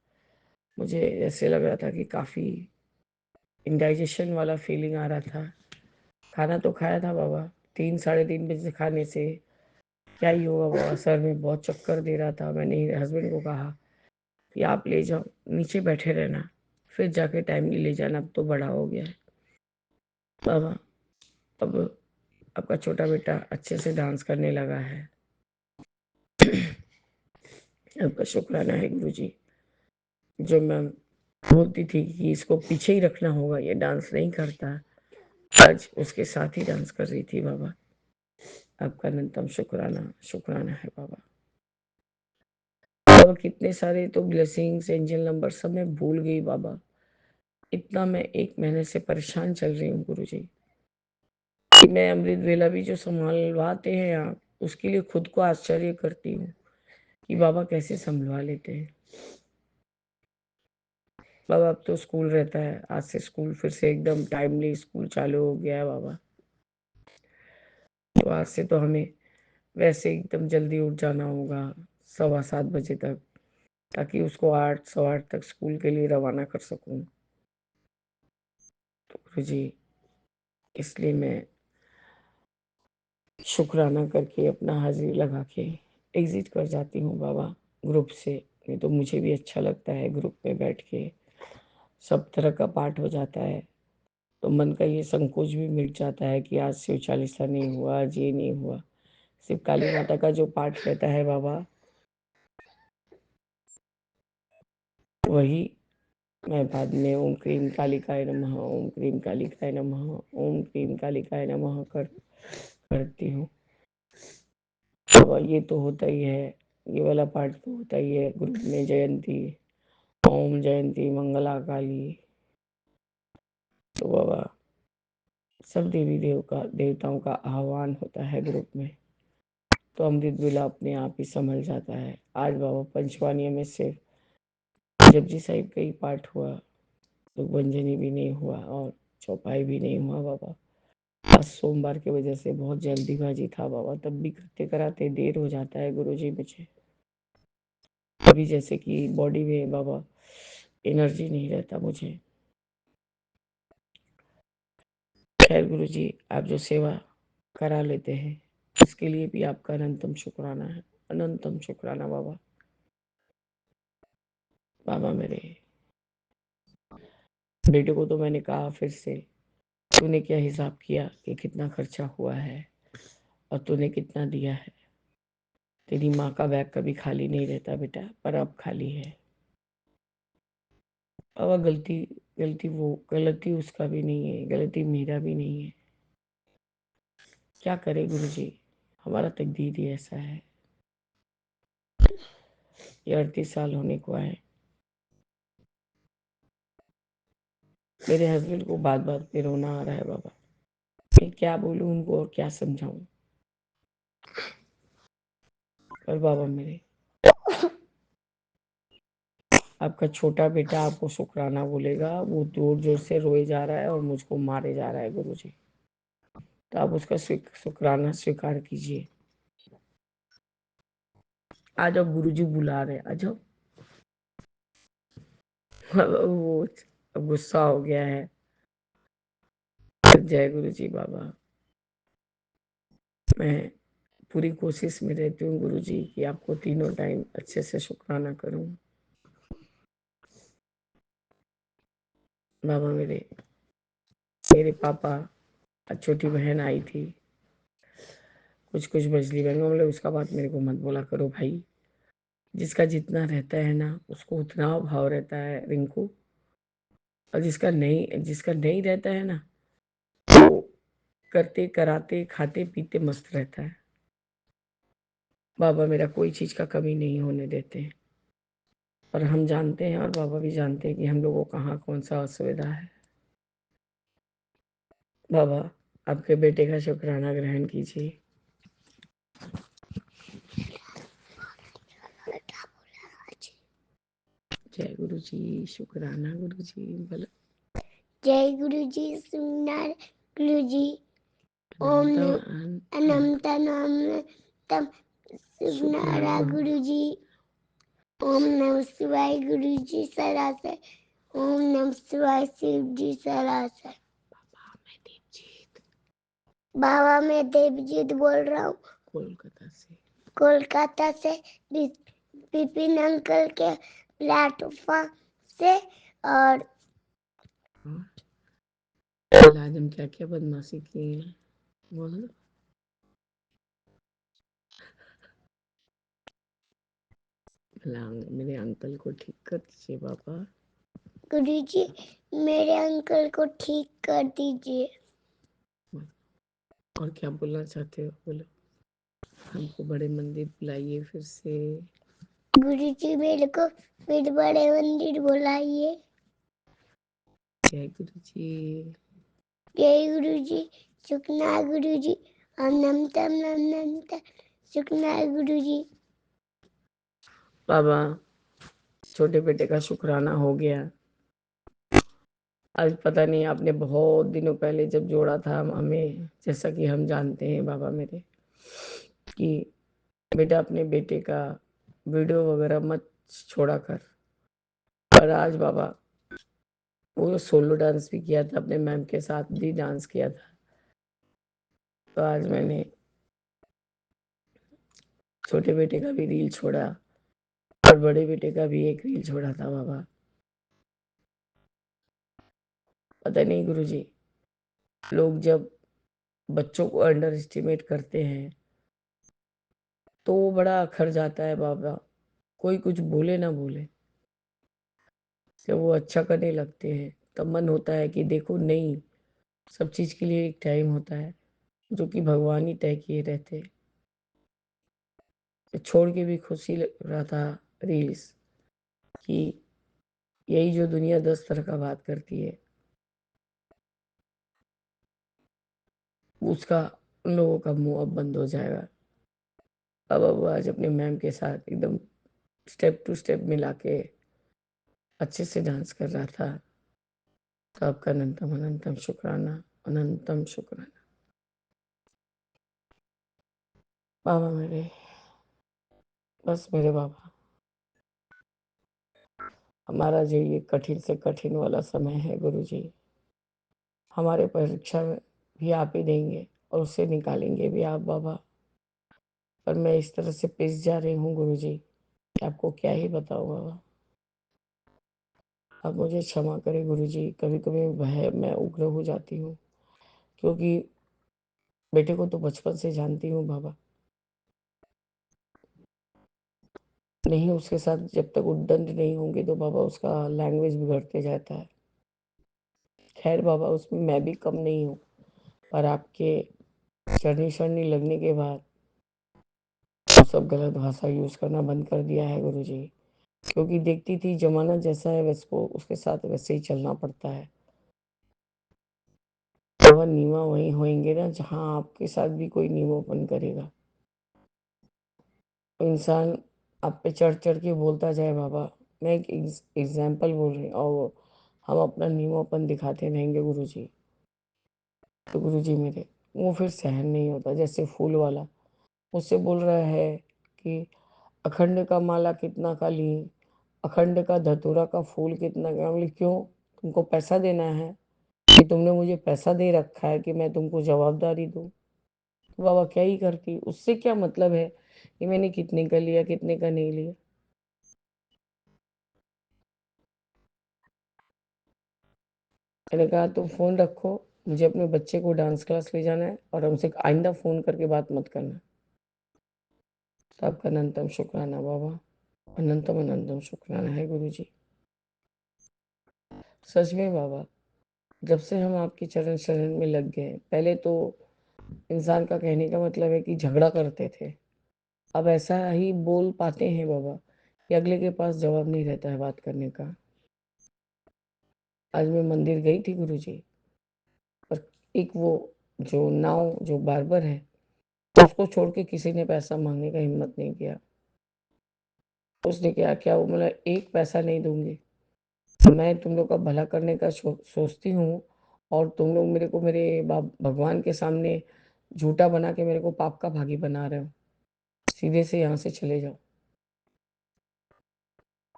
मुझे ऐसे लग रहा था कि काफी इंडाइजेशन वाला फीलिंग आ रहा था। खाना तो खाया था बाबा, 3-3:30 बजे खाने से क्या ही होगा बाबा, सर में बहुत चक्कर दे रहा था। मैंने हस्बैंड को कहा कि आप ले जाओ, नीचे बैठे रहना, फिर जाके टाइमली ले जाना, अब तो बड़ा हो गया है। बाबा अब आपका छोटा बेटा अच्छे से डांस करने लगा है। आपका शुक्राना है गुरुजी। जो मैं बोलती थी कि इसको पीछे ही रखना होगा, ये डांस नहीं करता, आज उसके साथ ही डांस कर रही थी बाबा। आपका अनंतम शुक्राना, शुक्राना है बाबा। बाबा कितने सारे तो ब्लेसिंग्स, एंजल नंबर सब मैं भूल गई बाबा। इतना मैं 1 महीने से परेशान चल रही हूँ गुरुजी। मैं अमृत वेला भी जो संभलवाते हैं आप, उसके लिए खुद को आश्चर्य करती हूँ कि बाबा कैसे संभलवा लेते हैं। बाबा अब तो स्कूल रहता है, आज से स्कूल फिर से एकदम टाइमली स्कूल चालू हो गया है बाबा। तो आज से तो हमें वैसे एकदम जल्दी उठ जाना होगा 7:15 बजे तक, ताकि उसको 8, 8:15 तक स्कूल के लिए रवाना कर सकूं। तो गुरुजी इसलिए मैं शुक्राना करके अपना हाजिरी लगा के एग्जिट कर जाती हूँ बाबा ग्रुप से। नहीं तो मुझे भी अच्छा लगता है ग्रुप में बैठ के, सब तरह का पाठ हो जाता है, तो मन का ये संकोच भी मिट जाता है कि आज शिव चालीसा नहीं हुआ, आज ये नहीं हुआ। सिर्फ काली माता का जो पाठ रहता है बाबा, वही मैं बाद में ओम क्रीम कालिकाय नमः, ओम क्रीम कालिकाय नमः, ओम क्रीम कालिकाय नमः करती हूँ। बाबा ये तो होता ही है, ये वाला पाठ तो होता ही है ग्रुप में। जयंती, ओम जयंती मंगला काली, तो बाबा सब देवताओं का आह्वान होता है ग्रुप में, तो अमृत वेला अपने आप ही संभल जाता है। आज बाबा पंचवानियों में सिर्फ जपजी साहिब का ही पाठ हुआ, दुखभंजनी भी नहीं हुआ और चौपाई भी नहीं हुआ बाबा। आज सोमवार की वजह से बहुत जल्दीबाजी था बाबा, तब भी करते कराते देर हो जाता है गुरुजी मुझे। अभी जैसे कि बॉडी में बाबा एनर्जी नहीं रहता मुझे। खैर गुरुजी, आप जो सेवा करा लेते हैं इसके लिए भी आपका अनंतम शुक्राना है, अनंतम शुक्राना बाबा। बाबा मेरे बेटे को तो मैंने कहा फिर से, तूने क्या हिसाब किया कि कितना खर्चा हुआ है और तूने कितना दिया है। तेरी माँ का बैग कभी खाली नहीं रहता बेटा, पर अब खाली है। अब गलती उसका भी नहीं है, गलती मेरा भी नहीं है। क्या करे गुरुजी, हमारा तकदीर ही ऐसा है। ये 38 साल होने को आए। मेरे हस्बैंड को बात बात पे रोना आ रहा है बाबा, मैं क्या बोलूं उनको और क्या समझाऊं। पर बाबा मेरे, आपका छोटा बेटा आपको शुक्राना बोलेगा, वो जोर जोर से रोए जा रहा है और मुझको मारे जा रहा है गुरुजी। तो आप उसका शुक्राना स्वीकार कीजिए। आ जाओ गुरुजी बुला रहे, आ जाओ। वो अब गुस्सा हो गया है। जय गुरुजी बाबा। मैं पूरी कोशिश में रहती हूँ गुरुजी कि आपको तीनों टाइम अच्छे से शुक्राना करूं। बाबा मेरे पापा, छोटी बहन आई थी, कुछ कुछ मछली बहन, बोले उसका बात मेरे को मत बोला करो भाई, जिसका जितना रहता है ना, उसको उतना भाव रहता है रिंकू, और जिसका नहीं रहता है ना, वो करते कराते खाते पीते मस्त रहता है। बाबा मेरा कोई चीज का कमी नहीं होने देते हैं, और हम जानते हैं और बाबा भी जानते हैं कि हम लोगों को कहाँ कौन सा असुविधा है। बाबा आपके बेटे का शुक्राना ग्रहण कीजिए। जय गुरु जी, शुक्राना गुरु जी, बोलो जय गुरु जी, सुनार गुरु जी, ओम अनंत नाम सुनारा गुरु जी, ओम नमः शिवाय गुरु जी सरासर, ओम नमः शिवाय शिव जी सरासर। बाबा मैं देवजीत बोल रहा हूँ कोलकाता से विपिन अंकल के प्लेटफॉर्म से। और आज हम क्या क्या बदमाशी किए हैं बोलो। मेरे अंकल को ठीक कर दीजिए बाबा। गुरु जी मेरे अंकल को ठीक कर दीजिए। और क्या बोलना चाहते हो बोलो। हमको बड़े मंदिर बुलाइए फिर से। गुरु जी मेरे को फिर बड़े मंदिर बुलाइए। जय गुरु जी। जय गुरु जी, सुखना गुरु जी, अनंत अनंत सुखना गुरु जी। बाबा छोटे बेटे का शुक्राना हो गया। आज पता नहीं आपने बहुत दिनों पहले जब जोड़ा था हमें, जैसा कि हम जानते हैं बाबा मेरे, कि बेटा अपने बेटे का वीडियो वगैरह मत छोड़ा कर। पर आज बाबा वो सोलो डांस भी किया था, अपने मैम के साथ भी डांस किया था। तो आज मैंने छोटे बेटे का भी रील छोड़ा और बड़े बेटे का भी एक रील छोड़ा था बाबा। पता नहीं गुरुजी, लोग जब बच्चों को अंडर एस्टिमेट करते हैं तो वो बड़ा अखर जाता है बाबा। कोई कुछ बोले ना बोले, जब वो अच्छा करने लगते हैं तब मन होता है कि देखो नहीं, सब चीज के लिए एक टाइम होता है जो कि भगवान ही तय किए रहते हैं। तो छोड़ के भी खुशी लग रहा था रील्स कि यही जो दुनिया 10 तरह का बात करती है, उसका उन लोगों का मुंह अब बंद हो जाएगा। अब वो आज अपने मैम के साथ एकदम स्टेप टू स्टेप मिला के अच्छे से डांस कर रहा था। तो आपका अनंतम अनंतम शुक्राना, अनंतम शुक्राना बाबा मेरे, बस मेरे बाबा। हमारा जो ये कठिन से कठिन वाला समय है गुरुजी, हमारे परीक्षा में भी आप ही देंगे और उससे निकालेंगे भी आप बाबा। पर मैं इस तरह से पिस जा रही हूँ गुरुजी कि आपको क्या ही बताऊँ बाबा। आप मुझे क्षमा करें गुरुजी, कभी कभी मैं उग्र हो जाती हूँ, क्योंकि बेटे को तो बचपन से जानती हूँ बाबा। नहीं, उसके साथ जब तक उद्दंड नहीं होंगे तो बाबा उसका लैंग्वेज बिगड़ते जाता है। खैर बाबा उसमें मैं भी कम नहीं हूँ, पर आपके चढ़नी चढ़नी लगने के बाद वो सब गलत भाषा यूज करना बंद कर दिया है गुरुजी। क्योंकि देखती थी जमाना जैसा है वैसे को उसके साथ वैसे ही चलना पड़ता है। वह नीवा वहीं होंगे ना जहाँ आपके साथ भी कोई नीवोपन करेगा। इंसान आप पे चढ़ चढ़ के बोलता जाए बाबा। मैं एक एग्जाम्पल बोल रही हूँ और हम अपना नीवापन दिखाते रहेंगे गुरुजी, तो गुरुजी मेरे वो फिर सहन नहीं होता। जैसे फूल वाला मुझसे बोल रहा है कि अखंड का माला कितना का ली, अखंड का धतूरा का फूल कितना का। बोली क्यों, तुमको पैसा देना है कि तुमने मुझे पैसा दे रखा है कि मैं तुमको जवाबदारी दूं। तो बाबा क्या ही करती, उससे क्या मतलब है कि मैंने कितने का लिया कितने का नहीं लिया। मैंने कहा तुम फोन रखो, मुझे अपने बच्चे को डांस क्लास ले जाना है और हमसे आइंदा फोन करके बात मत करना। तो आपका अनंतम शुक्राना बाबा। अनंतम अनंतम शुक्राना है गुरु जी। सच में बाबा, जब से हम आपकी चरण शरण में लग गए, पहले तो इंसान का कहने का मतलब है कि झगड़ा करते थे, अब ऐसा ही बोल पाते हैं बाबा कि अगले के पास जवाब नहीं रहता है बात करने का। आज मैं मंदिर गई थी गुरु जी, और एक वो जो नाव जो बार्बर है, उसको छोड़ के किसी ने पैसा मांगने का हिम्मत नहीं किया। उसने क्या क्या वो बोला, एक पैसा नहीं दूंगी, मैं तुम लोग का भला करने का सोचती हूँ, और तुम लोग मेरे को मेरे भगवान के सामने झूठा बना के मेरे को पाप का भागी बना रहे हो, सीधे से यहाँ से चले जाओ।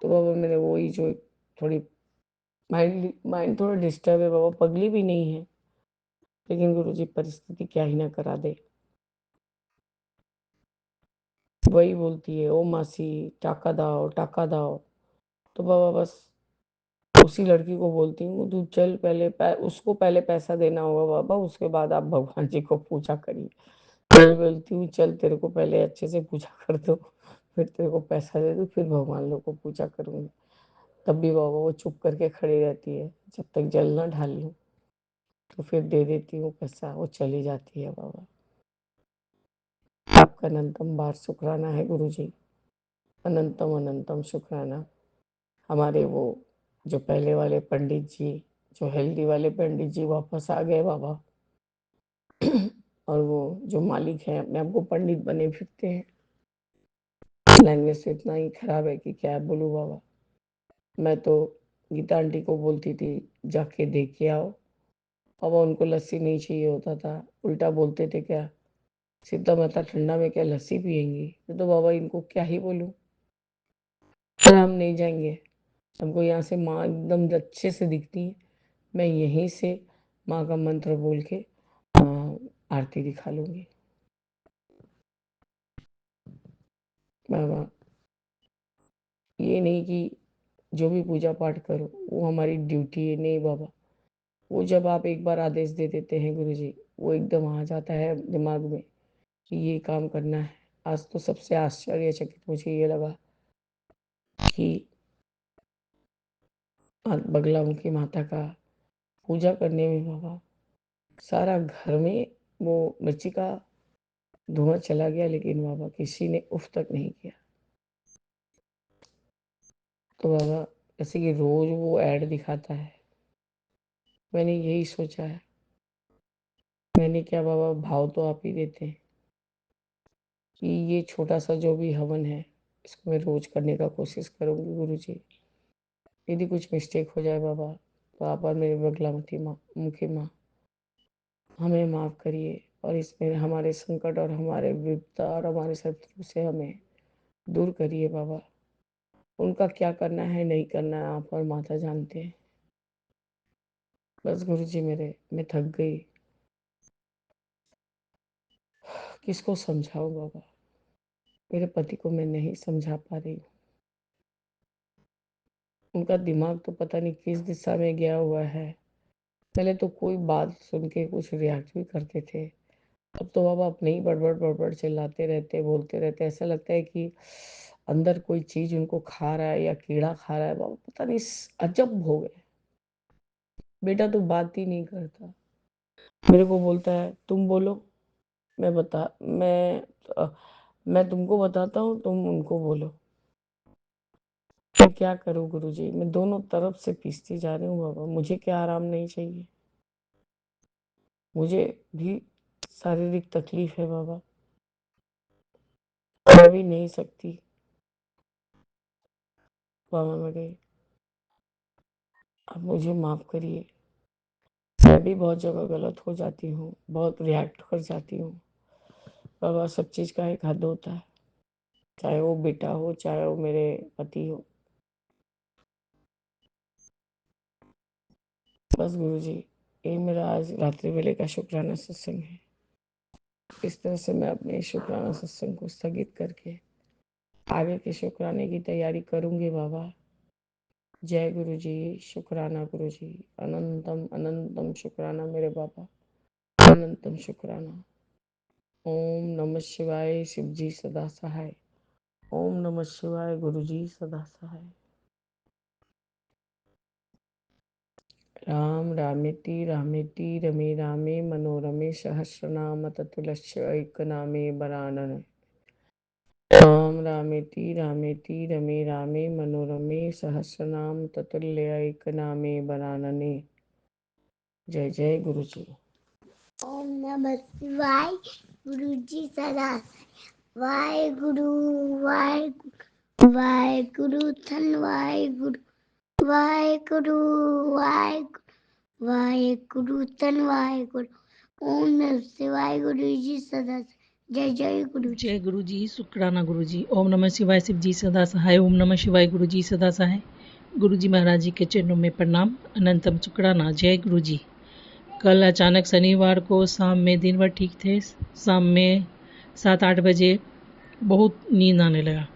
तो बाबा मेरे वही जो थोड़ी माइंड माइंड थोड़ा डिस्टर्ब है बाबा, पगली भी नहीं है, लेकिन गुरु जी परिस्थिति क्या ही ना करा दे। वही बोलती है, ओ मासी टाका दाओ। तो बाबा बस उसी लड़की को बोलती हूँ, तू चल पहले उसको पहले पैसा देना होगा बाबा, उसके बाद आप भगवान जी को पूजा करिए। मैं बोलती हूँ चल तेरे को पहले अच्छे से पूजा कर दो, फिर तेरे को पैसा दे दो, फिर भगवान लोग को पूजा करूँगी। तब भी बाबा वो चुप करके खड़ी रहती है, जब तक जल ना ढाल लूँ तो फिर दे देती हूँ पैसा, वो चली जाती है बाबा। आपका अनंतम बार शुक्राना है गुरु जी, अनंतम अनंतम शुक्राना। हमारे वो जो पहले वाले पंडित जी, जो हेल्दी वाले पंडित जी वापस आ गए बाबा। और वो जो मालिक हैं अपने आप को पंडित बने फिरते हैं। लैंग्वेज तो इतना ही खराब है कि क्या बोलूँ बाबा। मैं तो गीता आंटी को बोलती थी जाके देख के आओ, बाबा उनको लस्सी नहीं चाहिए होता था, उल्टा बोलते थे क्या सीता माता ठंडा में क्या लस्सी पियेंगी। तो बाबा इनको क्या ही बोलूं, पर हम नहीं जाएंगे। हमको यहाँ से माँ एकदम अच्छे से दिखती है, मैं यहीं से माँ का मंत्र बोल के आरती दिखा लूंगी। बाबा ये नहीं कि जो भी पूजा पाठ करो वो हमारी ड्यूटी है, नहीं बाबा। वो जब आप एक बार आदेश दे देते हैं गुरु जी, वो एकदम आ जाता है दिमाग में कि ये काम करना है। आज तो सबसे आश्चर्यचकित मुझे ये लगा कि बगलामुखी माता का पूजा करने में बाबा सारा घर में वो मिर्ची का धुआं चला गया, लेकिन बाबा किसी ने उफ तक नहीं किया। तो बाबा जैसे कि रोज वो ऐड दिखाता है, मैंने यही सोचा है, मैंने क्या बाबा भाव तो आप ही देते हैं कि ये छोटा सा जो भी हवन है इसको मैं रोज करने का कोशिश करूंगी गुरु जी। यदि कुछ मिस्टेक हो जाए बाबा तो आप और मेरे बगलामुखी माँ मुखी माँ हमें माफ़ करिए, और इसमें हमारे संकट और हमारे विपदा और हमारे शत्रु से हमें दूर करिए बाबा। उनका क्या करना है नहीं करना है आप और माता जानते हैं। बस गुरु जी मेरे मैं थक गई, किसको समझाऊं बाबा। मेरे पति को मैं नहीं समझा पा रही हूँ, उनका दिमाग तो पता नहीं किस दिशा में गया हुआ है। पहले तो कोई बात सुन के कुछ रिएक्ट भी करते थे, अब तो बाबा अपने ही बड़बड़ बड़बड़ चिल्लाते रहते बोलते रहते, ऐसा लगता है कि अंदर कोई चीज उनको खा रहा है या कीड़ा खा रहा है बाबा, पता नहीं अजब हो गए। बेटा तो बात ही नहीं करता, मेरे को बोलता है तुम बोलो, मैं बता मैं तुमको बताता हूँ तुम उनको बोलो। मैं क्या करूँ गुरु जी, मैं दोनों तरफ से पीसती जा रही हूँ बाबा। मुझे क्या आराम नहीं चाहिए, मुझे भी शारीरिक तकलीफ है बाबा, मैं भी नहीं सकती बाबा मेरे, आप मुझे माफ़ करिए। मैं भी बहुत जगह गलत हो जाती हूँ, बहुत रिएक्ट कर जाती हूँ बाबा। सब चीज़ का एक हद होता है, चाहे वो बेटा हो चाहे वो मेरे पति हो। बस गुरु जी ये मेरा आज रात्रि वेले का शुक्राना सत्संग है। इस तरह से मैं अपने शुक्राना सत्संग को स्थगित करके आगे के शुक्राने की तैयारी करूँगी बाबा। जय गुरु जी, शुक्राना गुरु जी, अनंतम अनंतम शुक्राना मेरे बाबा, अनंतम शुक्राना। ओम नमः शिवाय, शिव जी सदा सहाय। ओम नमः शिवाय गुरुजी सदा सहाय। राम रामेति रामेति रमे रामे मनोरमे सहस्रनाम ततुल्य एकनामे वरानने। राम रामेति रामेति रमे रामे मनोरमे सहस्रनाम ततुल्य एकनामे वरानने। जय जय गुरुजी। ओम नमः शिवाय गुरुजी सदा वाहेगुरु वाहेगुरु वाहेगुरु धन वाहेगुरु वाहेगुरु वाहेगुरु वाहेगुरु धन वाहेगुरु। ओम नमः शिवाय गुरुजी सदा जय जय गुरु। जय गुरु जी, शुक्राना गुरु जी। ओम नमः शिवाय शिव जी सदा सहाय। ओम नमः शिवाय गुरु जी सदा सहाय। गुरु जी महाराज जी के चरणों में प्रणाम, अनंतम शुक्राना। जय गुरु जी। कल अचानक शनिवार को शाम में, दिन भर ठीक थे, शाम में 7-8 बजे बहुत नींद आने लगा।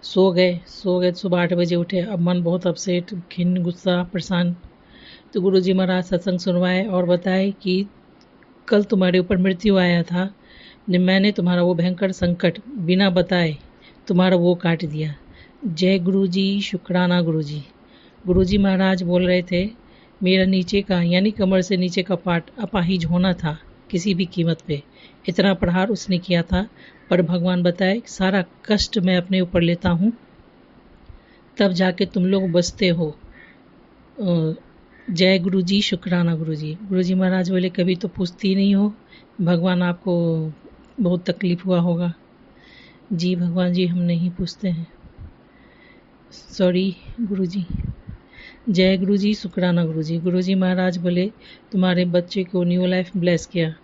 सो गए सुबह 8 बजे उठे। अब मन बहुत अपसेट, खिन्न, गुस्सा, परेशान। तो गुरु जी महाराज सत्संग सुनवाए और बताए कि कल तुम्हारे ऊपर मृत्यु आया था, मैंने तुम्हारा वो भयंकर संकट बिना बताए तुम्हारा वो काट दिया। जय गुरु जी, शुक्राना गुरु जी। गुरु जी महाराज बोल रहे थे, मेरा नीचे का यानी कमर से नीचे का पार्ट अपाहिज होना था किसी भी कीमत पे। इतना प्रहार उसने किया था, पर भगवान बताए सारा कष्ट मैं अपने ऊपर लेता हूँ, तब जाके तुम लोग बचते हो। जय गुरु जी, शुक्राना गुरु जी। गुरु जी महाराज बोले, कभी तो पूछती नहीं हो, भगवान आपको बहुत तकलीफ हुआ होगा। जी भगवान जी, हम नहीं पूछते हैं, सॉरी गुरु जी। जय गुरु जी, शुक्राना गुरु जी। गुरु जी महाराज बोले, तुम्हारे बच्चे को न्यू लाइफ ब्लेस किया,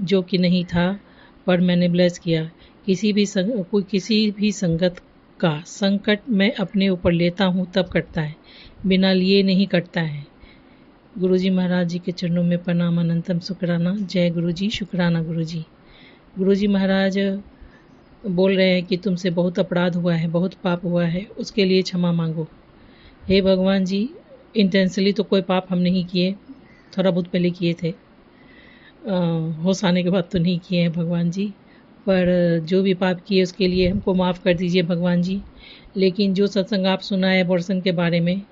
जो कि नहीं था पर मैंने ब्लेस किया। किसी भी संगत का संकट मैं अपने ऊपर लेता हूँ तब कटता है, बिना लिए नहीं कटता है। गुरु जी महाराज जी के चरणों में प्रणाम, अनंतम शुक्राना। जय गुरु जी, शुक्राना गुरु जी। गुरु जी महाराज बोल रहे हैं कि तुमसे बहुत अपराध हुआ है, बहुत पाप हुआ है, उसके लिए क्षमा मांगो। हे भगवान जी, इंटेंशनली तो कोई पाप हम नहीं किए, थोड़ा बहुत पहले किए थे, होश आने के बाद तो नहीं किए हैं भगवान जी, पर जो भी पाप किए उसके लिए हमको माफ़ कर दीजिए भगवान जी। लेकिन जो सत्संग आप सुनाए अबॉर्शन के बारे में,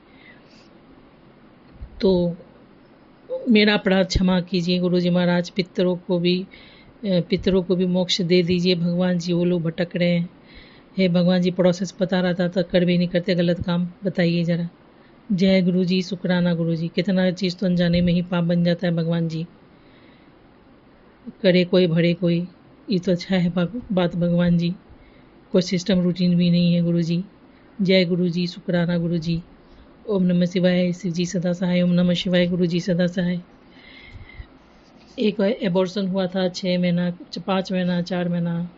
तो मेरा अपराध क्षमा कीजिए गुरु जी महाराज। पितरों को भी मोक्ष दे दीजिए भगवान जी, वो लोग भटक रहे हैं। हे भगवान जी, प्रोसेस पता रहता तो कर भी नहीं करते गलत काम, बताइए ज़रा। जय गुरु जी, शुक्राना गुरु जी। कितना चीज़ तो अनजाने में ही पाप बन जाता है भगवान जी, करे कोई भरे कोई। ये तो अच्छा है बात भगवान जी, कोई सिस्टम रूटीन भी नहीं है गुरु जी। जय गुरु जी, शुक्राना गुरु जी। ओम नमः शिवाय शिव जी सदा सहाय। ओम नमः शिवाय गुरु जी सदा सहाय। एक एबॉर्शन हुआ था 6 महीना, 5 महीना, 4 महीना,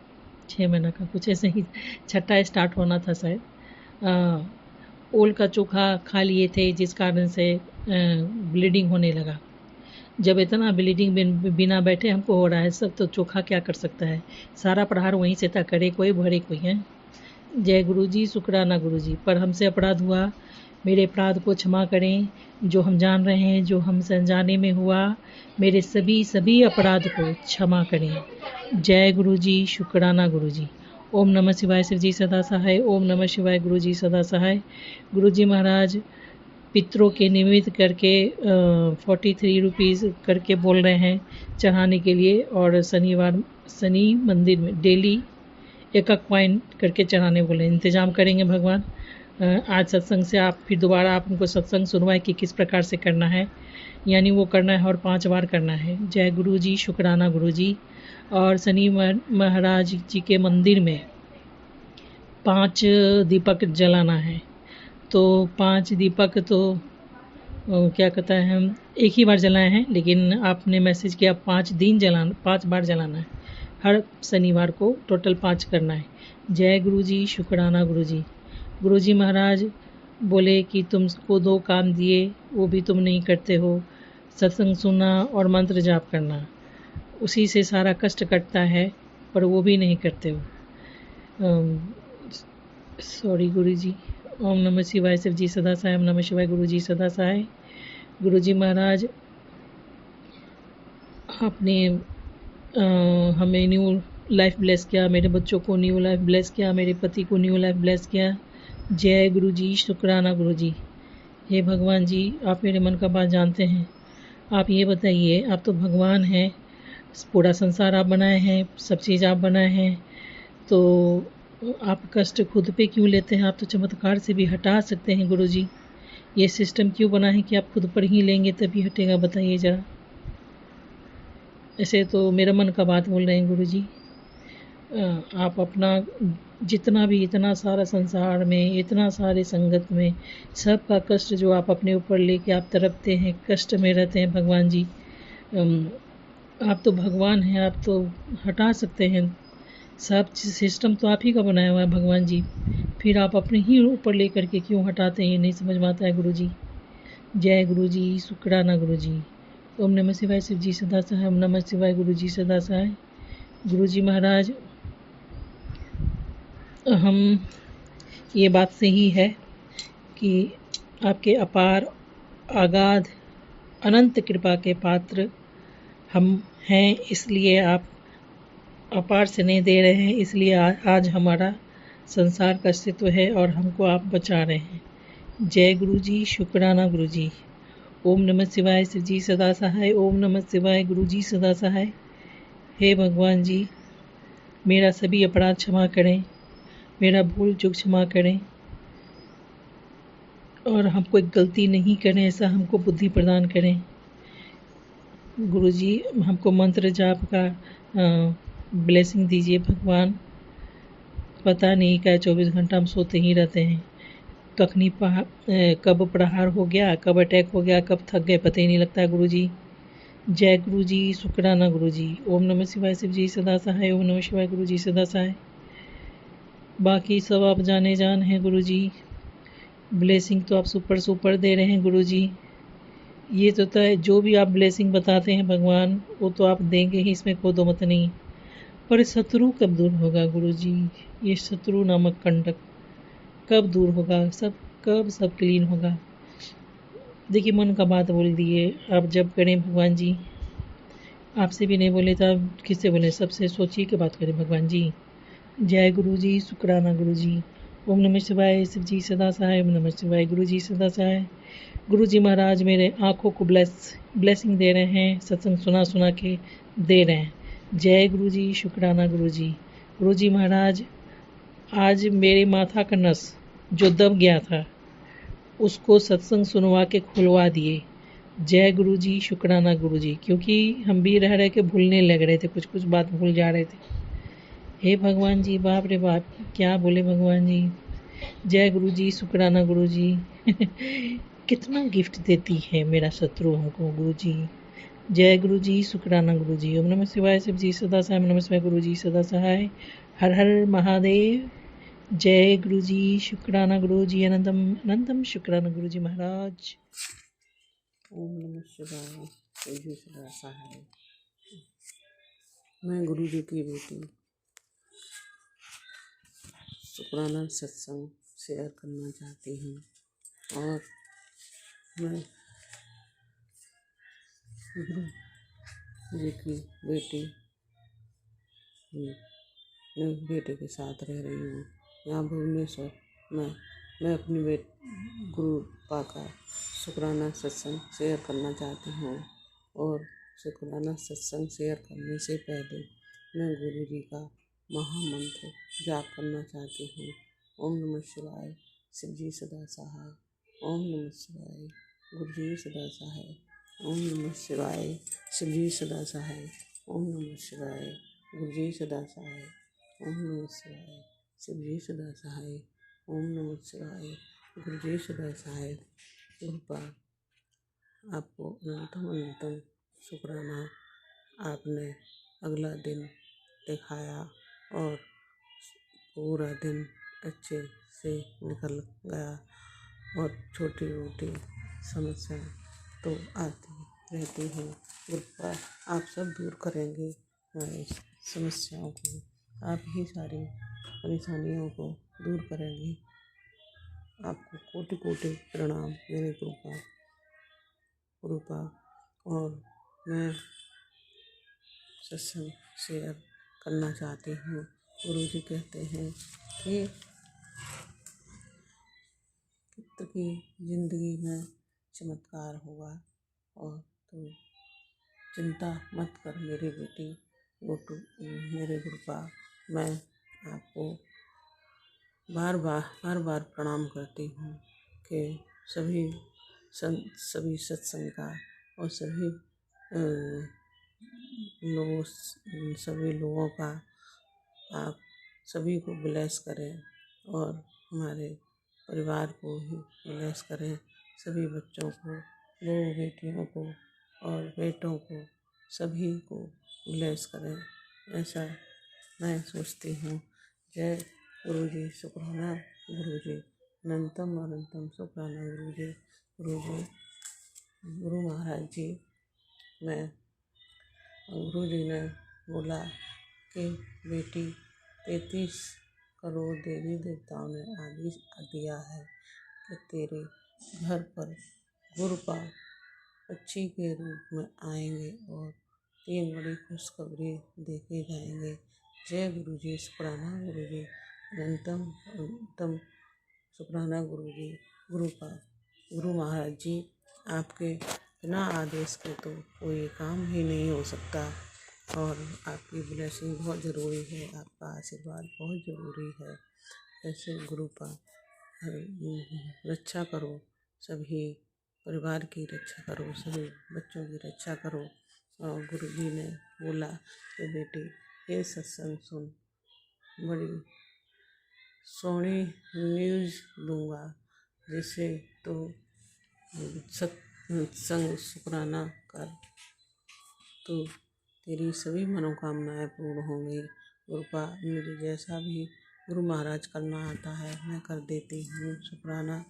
6 महीना का कुछ ऐसे ही, छठा स्टार्ट होना था शायद। ओल का चोखा खा लिए थे, जिस कारण से ब्लीडिंग होने लगा। जब इतना ब्लीडिंग बिना बैठे हमको हो रहा है सब, तो चोखा क्या कर सकता है। सारा प्रहार वहीं से था, करे कोई भरे कोई है। जय गुरु जी, शुक्राना गुरु जी। पर हमसे अपराध हुआ, मेरे अपराध को क्षमा करें, जो हम जान रहे हैं, जो हमसे अनजाने में हुआ, मेरे सभी अपराध को क्षमा करें। जय गुरु जी, शुक्राना गुरु जी। ओम नमः शिवाय शिव जी सदा सहाय। ओम नमः शिवाय गुरु जी सदा सहाय। गुरु जी महाराज पितरों के निमित्त करके 43 रुपीज़ करके बोल रहे हैं चढ़ाने के लिए, और शनि मंदिर में डेली एक कॉइन करके चढ़ाने बोले। इंतज़ाम करेंगे भगवान। आज सत्संग से आप फिर दोबारा आप उनको सत्संग सुनवाए कि किस प्रकार से करना है, यानी वो करना है और 5 बार करना है। जय गुरु जी, शुक्राना गुरु जी। और शनि महाराज जी के मंदिर में 5 दीपक जलाना है। तो 5 दीपक तो क्या कहता है, हम एक ही बार जलाए हैं, लेकिन आपने मैसेज किया 5 बार जलाना है। हर शनिवार को टोटल 5 करना है। जय गुरु जी, शुक्राना गुरु जी। गुरु जी महाराज बोले कि तुमको 2 काम दिए, वो भी तुम नहीं करते हो, सत्संग सुनना और मंत्र जाप करना, उसी से सारा कष्ट कटता है, पर वो भी नहीं करते हो। सॉरी गुरु जी। ओम नमः शिवाय शिव जी सदा सहाय। ओम नमः शिवाय गुरु जी सदा सहाय। गुरु जी महाराज आपने हमें न्यू लाइफ ब्लेस किया, मेरे बच्चों को न्यू लाइफ ब्लेस किया, मेरे पति को न्यू लाइफ ब्लेस किया। जय गुरु जी, शुक्राना गुरु जी। हे भगवान जी, आप मेरे मन का बात जानते हैं। आप ये बताइए, आप तो भगवान हैं, पूरा संसार आप बनाए हैं, सब चीज़ आप बनाए हैं, तो आप कष्ट खुद पे क्यों लेते हैं? आप तो चमत्कार से भी हटा सकते हैं गुरु जी। ये सिस्टम क्यों बना है कि आप खुद पर ही लेंगे तभी हटेगा? बताइए ज़रा। ऐसे तो मेरा मन का बात बोल रहे हैं गुरु जी। आप अपना जितना भी, इतना सारा संसार में, इतना सारे संगत में, सबका कष्ट जो आप अपने ऊपर लेके आप तड़पते हैं, कष्ट में रहते हैं भगवान जी। आप तो भगवान हैं, आप तो हटा सकते हैं। सब सिस्टम तो आप ही का बनाया हुआ है भगवान जी, फिर आप अपने ही ऊपर लेकर के क्यों हटाते हैं? ये नहीं समझ में आता है गुरु जी। जय गुरु जी, शुक्राना गुरु जी। ओम नमः शिवाय, शिव जी सदा सहाय। ओम नमः शिवाय, गुरु जी सदा सहाय। गुरु जी महाराज, हम ये बात सही है कि आपके अपार अगाध अनंत कृपा के पात्र हम हैं, इसलिए आप अपार से नहीं दे रहे हैं, इसलिए आज हमारा संसार का अस्तित्व है और हमको आप बचा रहे हैं। जय गुरु जी, शुक्राना गुरु जी। ओम नमः शिवाय, शिव जी सदा सहाय। ओम नमः शिवाय, गुरु जी सदा सहाय। हे भगवान जी, मेरा सभी अपराध क्षमा करें, मेरा भूल चूक क्षमा करें, और हम कोई गलती नहीं करें ऐसा हमको बुद्धि प्रदान करें। गुरु जी, हमको मंत्र जाप का ब्लेसिंग दीजिए भगवान। पता नहीं क्या 24 घंटा हम सोते ही रहते हैं, कब प्रहार हो गया, कब अटैक हो गया, कब थक गए, पता ही नहीं लगता है गुरु जी। जय गुरु जी, शुक्राना गुरु जी। ओम नमः शिवाय, शिव जी सदा सहाय। ओम नमः शिवाय, गुरु जी सदा सहाय। बाकी सब आप जाने जान हैं गुरु जी। ब्लेसिंग तो आप सुपर दे रहे हैं गुरु जी। ये तो तय, जो भी आप ब्लेसिंग बताते हैं भगवान, वो तो आप देंगे ही, इसमें कोई दो मत नहीं। पर शत्रु कब दूर होगा गुरु जी? ये शत्रु नामक कंटक कब दूर होगा? कब सब क्लीन होगा? देखिए, मन का बात बोल दिए। आप जब करें भगवान जी, आपसे भी नहीं बोले तो आप किससे बोले? सबसे सोचिए के बात करें भगवान जी। जय गुरु जी, शुक्राना गुरु जी। ओम नमः शिवाय, शिव जी सदा सहाय। ओम नमः शिवाय, गुरु जी सदा सहाय। गुरु जी महाराज मेरे आँखों को ब्लेसिंग दे रहे हैं, सत्संग सुना सुना के दे रहे हैं। जय गुरु जी, शुक्राना गुरु जी। गुरु जी महाराज, आज मेरे माथा का नस जो दब गया था, उसको सत्संग सुनवा के खुलवा दिए। जय गुरु जी, शुक्राना गुरु जी। क्योंकि हम भी रह के भूलने लग रहे थे, कुछ बात भूल जा रहे थे। हे भगवान जी, बाप रे बाप, क्या बोले भगवान जी। जय गुरु जी, शुक्राना गुरु जी। कितना गिफ्ट देती है मेरा शत्रु हमको गुरु जी। जय गुरु जी, शुक्राना गुरु जी। ओम नमः शिवाय, शिव जी सदा सहाय। ओम नमः शिवाय, गुरु जी सदा सहाय। हर हर महादेव। जय गुरु जी, शुक्राना गुरु जी। अनंतम अनंतम शुक्राना गुरु जी महाराज। ओम नमः शिवाय, शिव जी सदा सहाय। मैं गुरु जी की बेटी शुक्राना सत्संग शेयर करना चाहती हूँ, और मैं गुरु जी की बेटी मैं बेटे के साथ रह रही हूँ यहाँ भुवनेश्वर में। मैं अपनी गुरु पा का शुक्राना सत्संग शेयर करना चाहती हूँ, और शुक्राना सत्संग शेयर करने से पहले मैं गुरु जी का महामंत्र जाप करना चाहती हूँ। ओम नमः शिवाय, शिव जी सदा सहाय। ओम नमः शिवाय, गुरु जी सदा सहाय। ओम नमः शिवाय, शिव जी सदा सहाय। ओम नमः शिवाय, गुरु जी सदा सहाय। ओम नमः शिवाय, शिव जी सदा सहाय। ओम नमः शिवाय, गुरु जी सदा सहाय। कृपा आपको अनंतम अनंतम शुक्राना। आपने अगला दिन दिखाया और पूरा दिन अच्छे से निकल गया, और छोटी मोटी समस्या तो आती रहती हैं। कृपा आप सब दूर करेंगे हमारी समस्याओं को, आप ही सारी परेशानियों को दूर करेंगे। आपको कोटि कोटि प्रणाम मेरे कृपा। और मैं सत्संग शेयर करना चाहती हूँ। गुरुजी कहते हैं कि पुत्र की जिंदगी में चमत्कार होगा और तू चिंता मत कर मेरी बेटी। मेरे गुरुपा, मैं आपको बार बार प्रणाम करती हूँ कि सभी सत्संग का और सभी लोगों का आप सभी को ब्लेस करें और हमारे परिवार को ही ब्लेस करें। सभी बच्चों को, बहू बेटियों को और बेटों को, सभी को ब्लेस करें, ऐसा मैं सोचती हूँ। जय गुरुजी, शुक्राना गुरुजी, अनंतम अनंतम शुक्राना गुरुजी। गुरु महाराज जी, मैं गुरुजी ने बोला कि बेटी 33 करोड़ देवी देवताओं ने आदेश दिया है कि तेरे घर पर गुरुपा पक्षी के रूप में आएंगे और 3 बड़ी खुशखबरी देखे जाएंगे। जय गुरुजी, शुक्राना गुरुजी, अनंतम अनंतम शुक्राना गुरुजी। गुरु महाराज जी, आपके बिना आदेश के तो कोई काम ही नहीं हो सकता और आपकी ब्लेसिंग बहुत ज़रूरी है, आपका आशीर्वाद बहुत ज़रूरी है। ऐसे गुरुपा रक्षा करो, सभी परिवार की रक्षा करो, सभी बच्चों की रक्षा करो। और गुरुजी ने बोला कि बेटी ये सत्संग सुन, बड़ी सोहनी न्यूज़ दूंगा जिसे तो सत्संग शुक्राना कर तो तेरी सभी मनोकामनाएं पूर्ण होंगी। गुरुपा, मुझे जैसा भी गुरु महाराज करना आता है मैं कर देती हूँ। शुक्राना,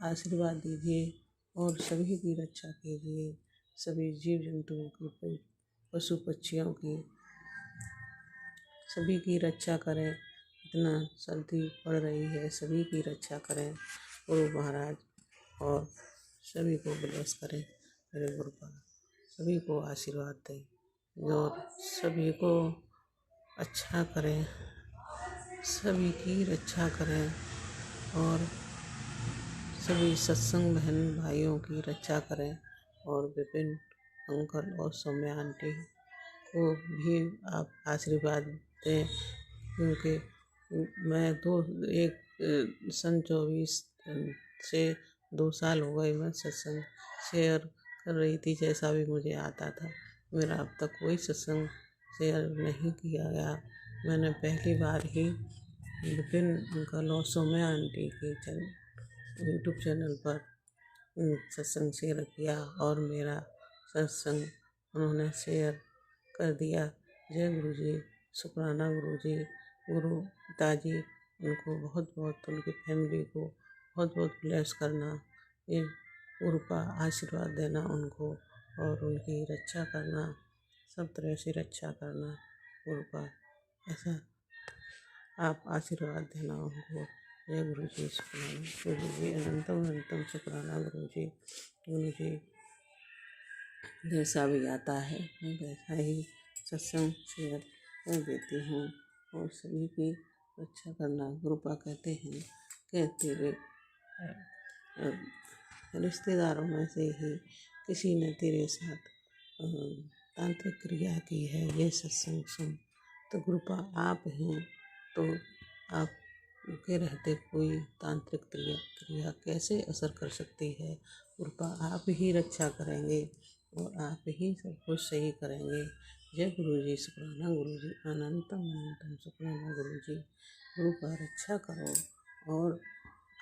आशीर्वाद दीजिए और सभी की रक्षा कीजिए, सभी जीव जंतुओं की, पशु पक्षियों की, सभी की रक्षा करें। इतना सर्दी पड़ रही है, सभी की रक्षा करें गुरु महाराज और सभी को ब्लेस करें। मेरे गुरुपा सभी को आशीर्वाद दें और सभी को अच्छा करें, सभी की रक्षा करें और सभी सत्संग बहन भाइयों की रक्षा करें और विपिन अंकल और सौम्या आंटी को भी आप आशीर्वाद दें, क्योंकि मैं सन 24 से 2 साल हो गए मैं सत्संग शेयर कर रही थी जैसा भी मुझे आता था। मेरा अब तक कोई सत्संग शेयर नहीं किया गया। मैंने पहली बार ही विपिन अंकल और सौम्या आंटी के यूट्यूब चैनल पर सत्संग शेयर किया और मेरा सत्संग उन्होंने शेयर कर दिया। जय गुरुजी, शुक्राना गुरुजी। गुरु पिताजी उनको बहुत बहुत, उनकी फैमिली को बहुत बहुत ब्लेस करना। ये गुरुपा आशीर्वाद देना उनको और उनकी रक्षा करना, सब तरह से रक्षा करना। गुरुपा ऐसा आप आशीर्वाद देना उनको। जय गुरुजी, शुक्राना गुरुजी, अनंतम अनंतम शुक्राना गुरुजी। गुरुजी जैसा भी आता है मैं वैसा ही सत्संग शेयर कर देती हूँ और सभी की रक्षा करना। गुरुपा कहते हैं कि तेरे रिश्तेदारों में से ही किसी ने तेरे साथ तांत्रिक क्रिया की है, ये सत्संग सुन। तो गुरुपा आप हैं तो आप के रहते कोई तांत्रिक क्रिया कैसे असर कर सकती है। गुरुपा आप ही रक्षा करेंगे और आप ही सब कुछ सही करेंगे। जय गुरुजी, शुक्राना गुरुजी, अनंतम अनंतम शुक्राना गुरुजी। गुरुपा रक्षा करो और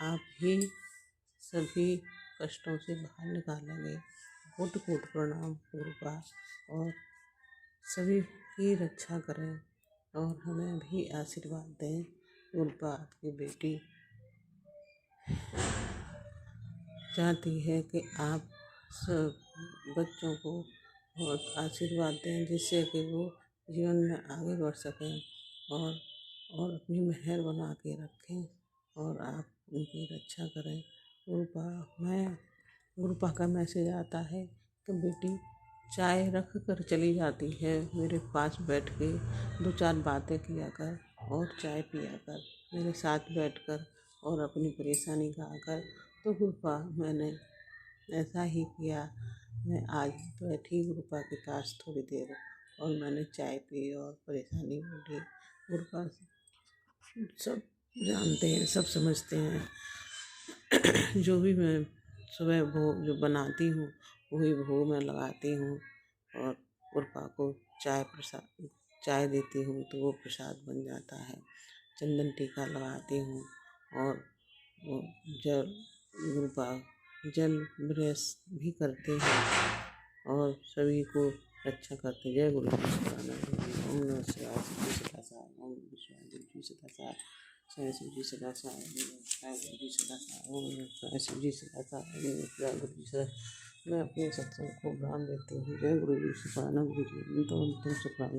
आप ही सभी कष्टों से बाहर निकालेंगे। कोटि कोटि प्रणाम गुरुपा और सभी की रक्षा करें और हमें भी आशीर्वाद दें। गुरुपा आपकी बेटी चाहती है कि आप सब बच्चों को बहुत आशीर्वाद दें जिससे कि वो जीवन में आगे बढ़ सकें और अपनी मेहर बना के रखें और आप उनकी रक्षा करें। गुरुपा का मैसेज आता है कि बेटी चाय रख कर चली जाती है, मेरे पास बैठ के 2-4 बातें किया कर और चाय पिया कर, मेरे साथ बैठकर और अपनी परेशानी कहा कर। तो गुरुपा मैंने ऐसा ही किया। मैं आज बैठी गुरुपा के पास थोड़ी देर और मैंने चाय पी और परेशानी बोली। गुरुपा सब जानते हैं, सब समझते हैं। जो भी मैं सुबह भोग जो बनाती हूँ वही भोग मैं लगाती हूँ और गुरुपा को चाय देती हूँ तो वो प्रसाद बन जाता है। चंदन टीका लगाती हूँ और वो गुरुपा जल ब्रश भी करते हैं और सभी को रक्षा करते। जय गुरु जी सदानंद गुरु। ओम नमः शिवाय। शिव जी सदा सहाय। ओम नमः शिवाय। गुरु जी सदा सहाय। जय शिव जी सदा सहाय। ओम नमः शिवाय। गुरु जी सदा सहाय। ओम नमः शिवाय। शिव जी सदा सहाय। ओम नमः शिवाय। गुरु जी सदा। मैं अपने सत्संग को ज्ञान देती हूँ। जय गुरु जी सदानंद गुरु जी। तो शुक्राना।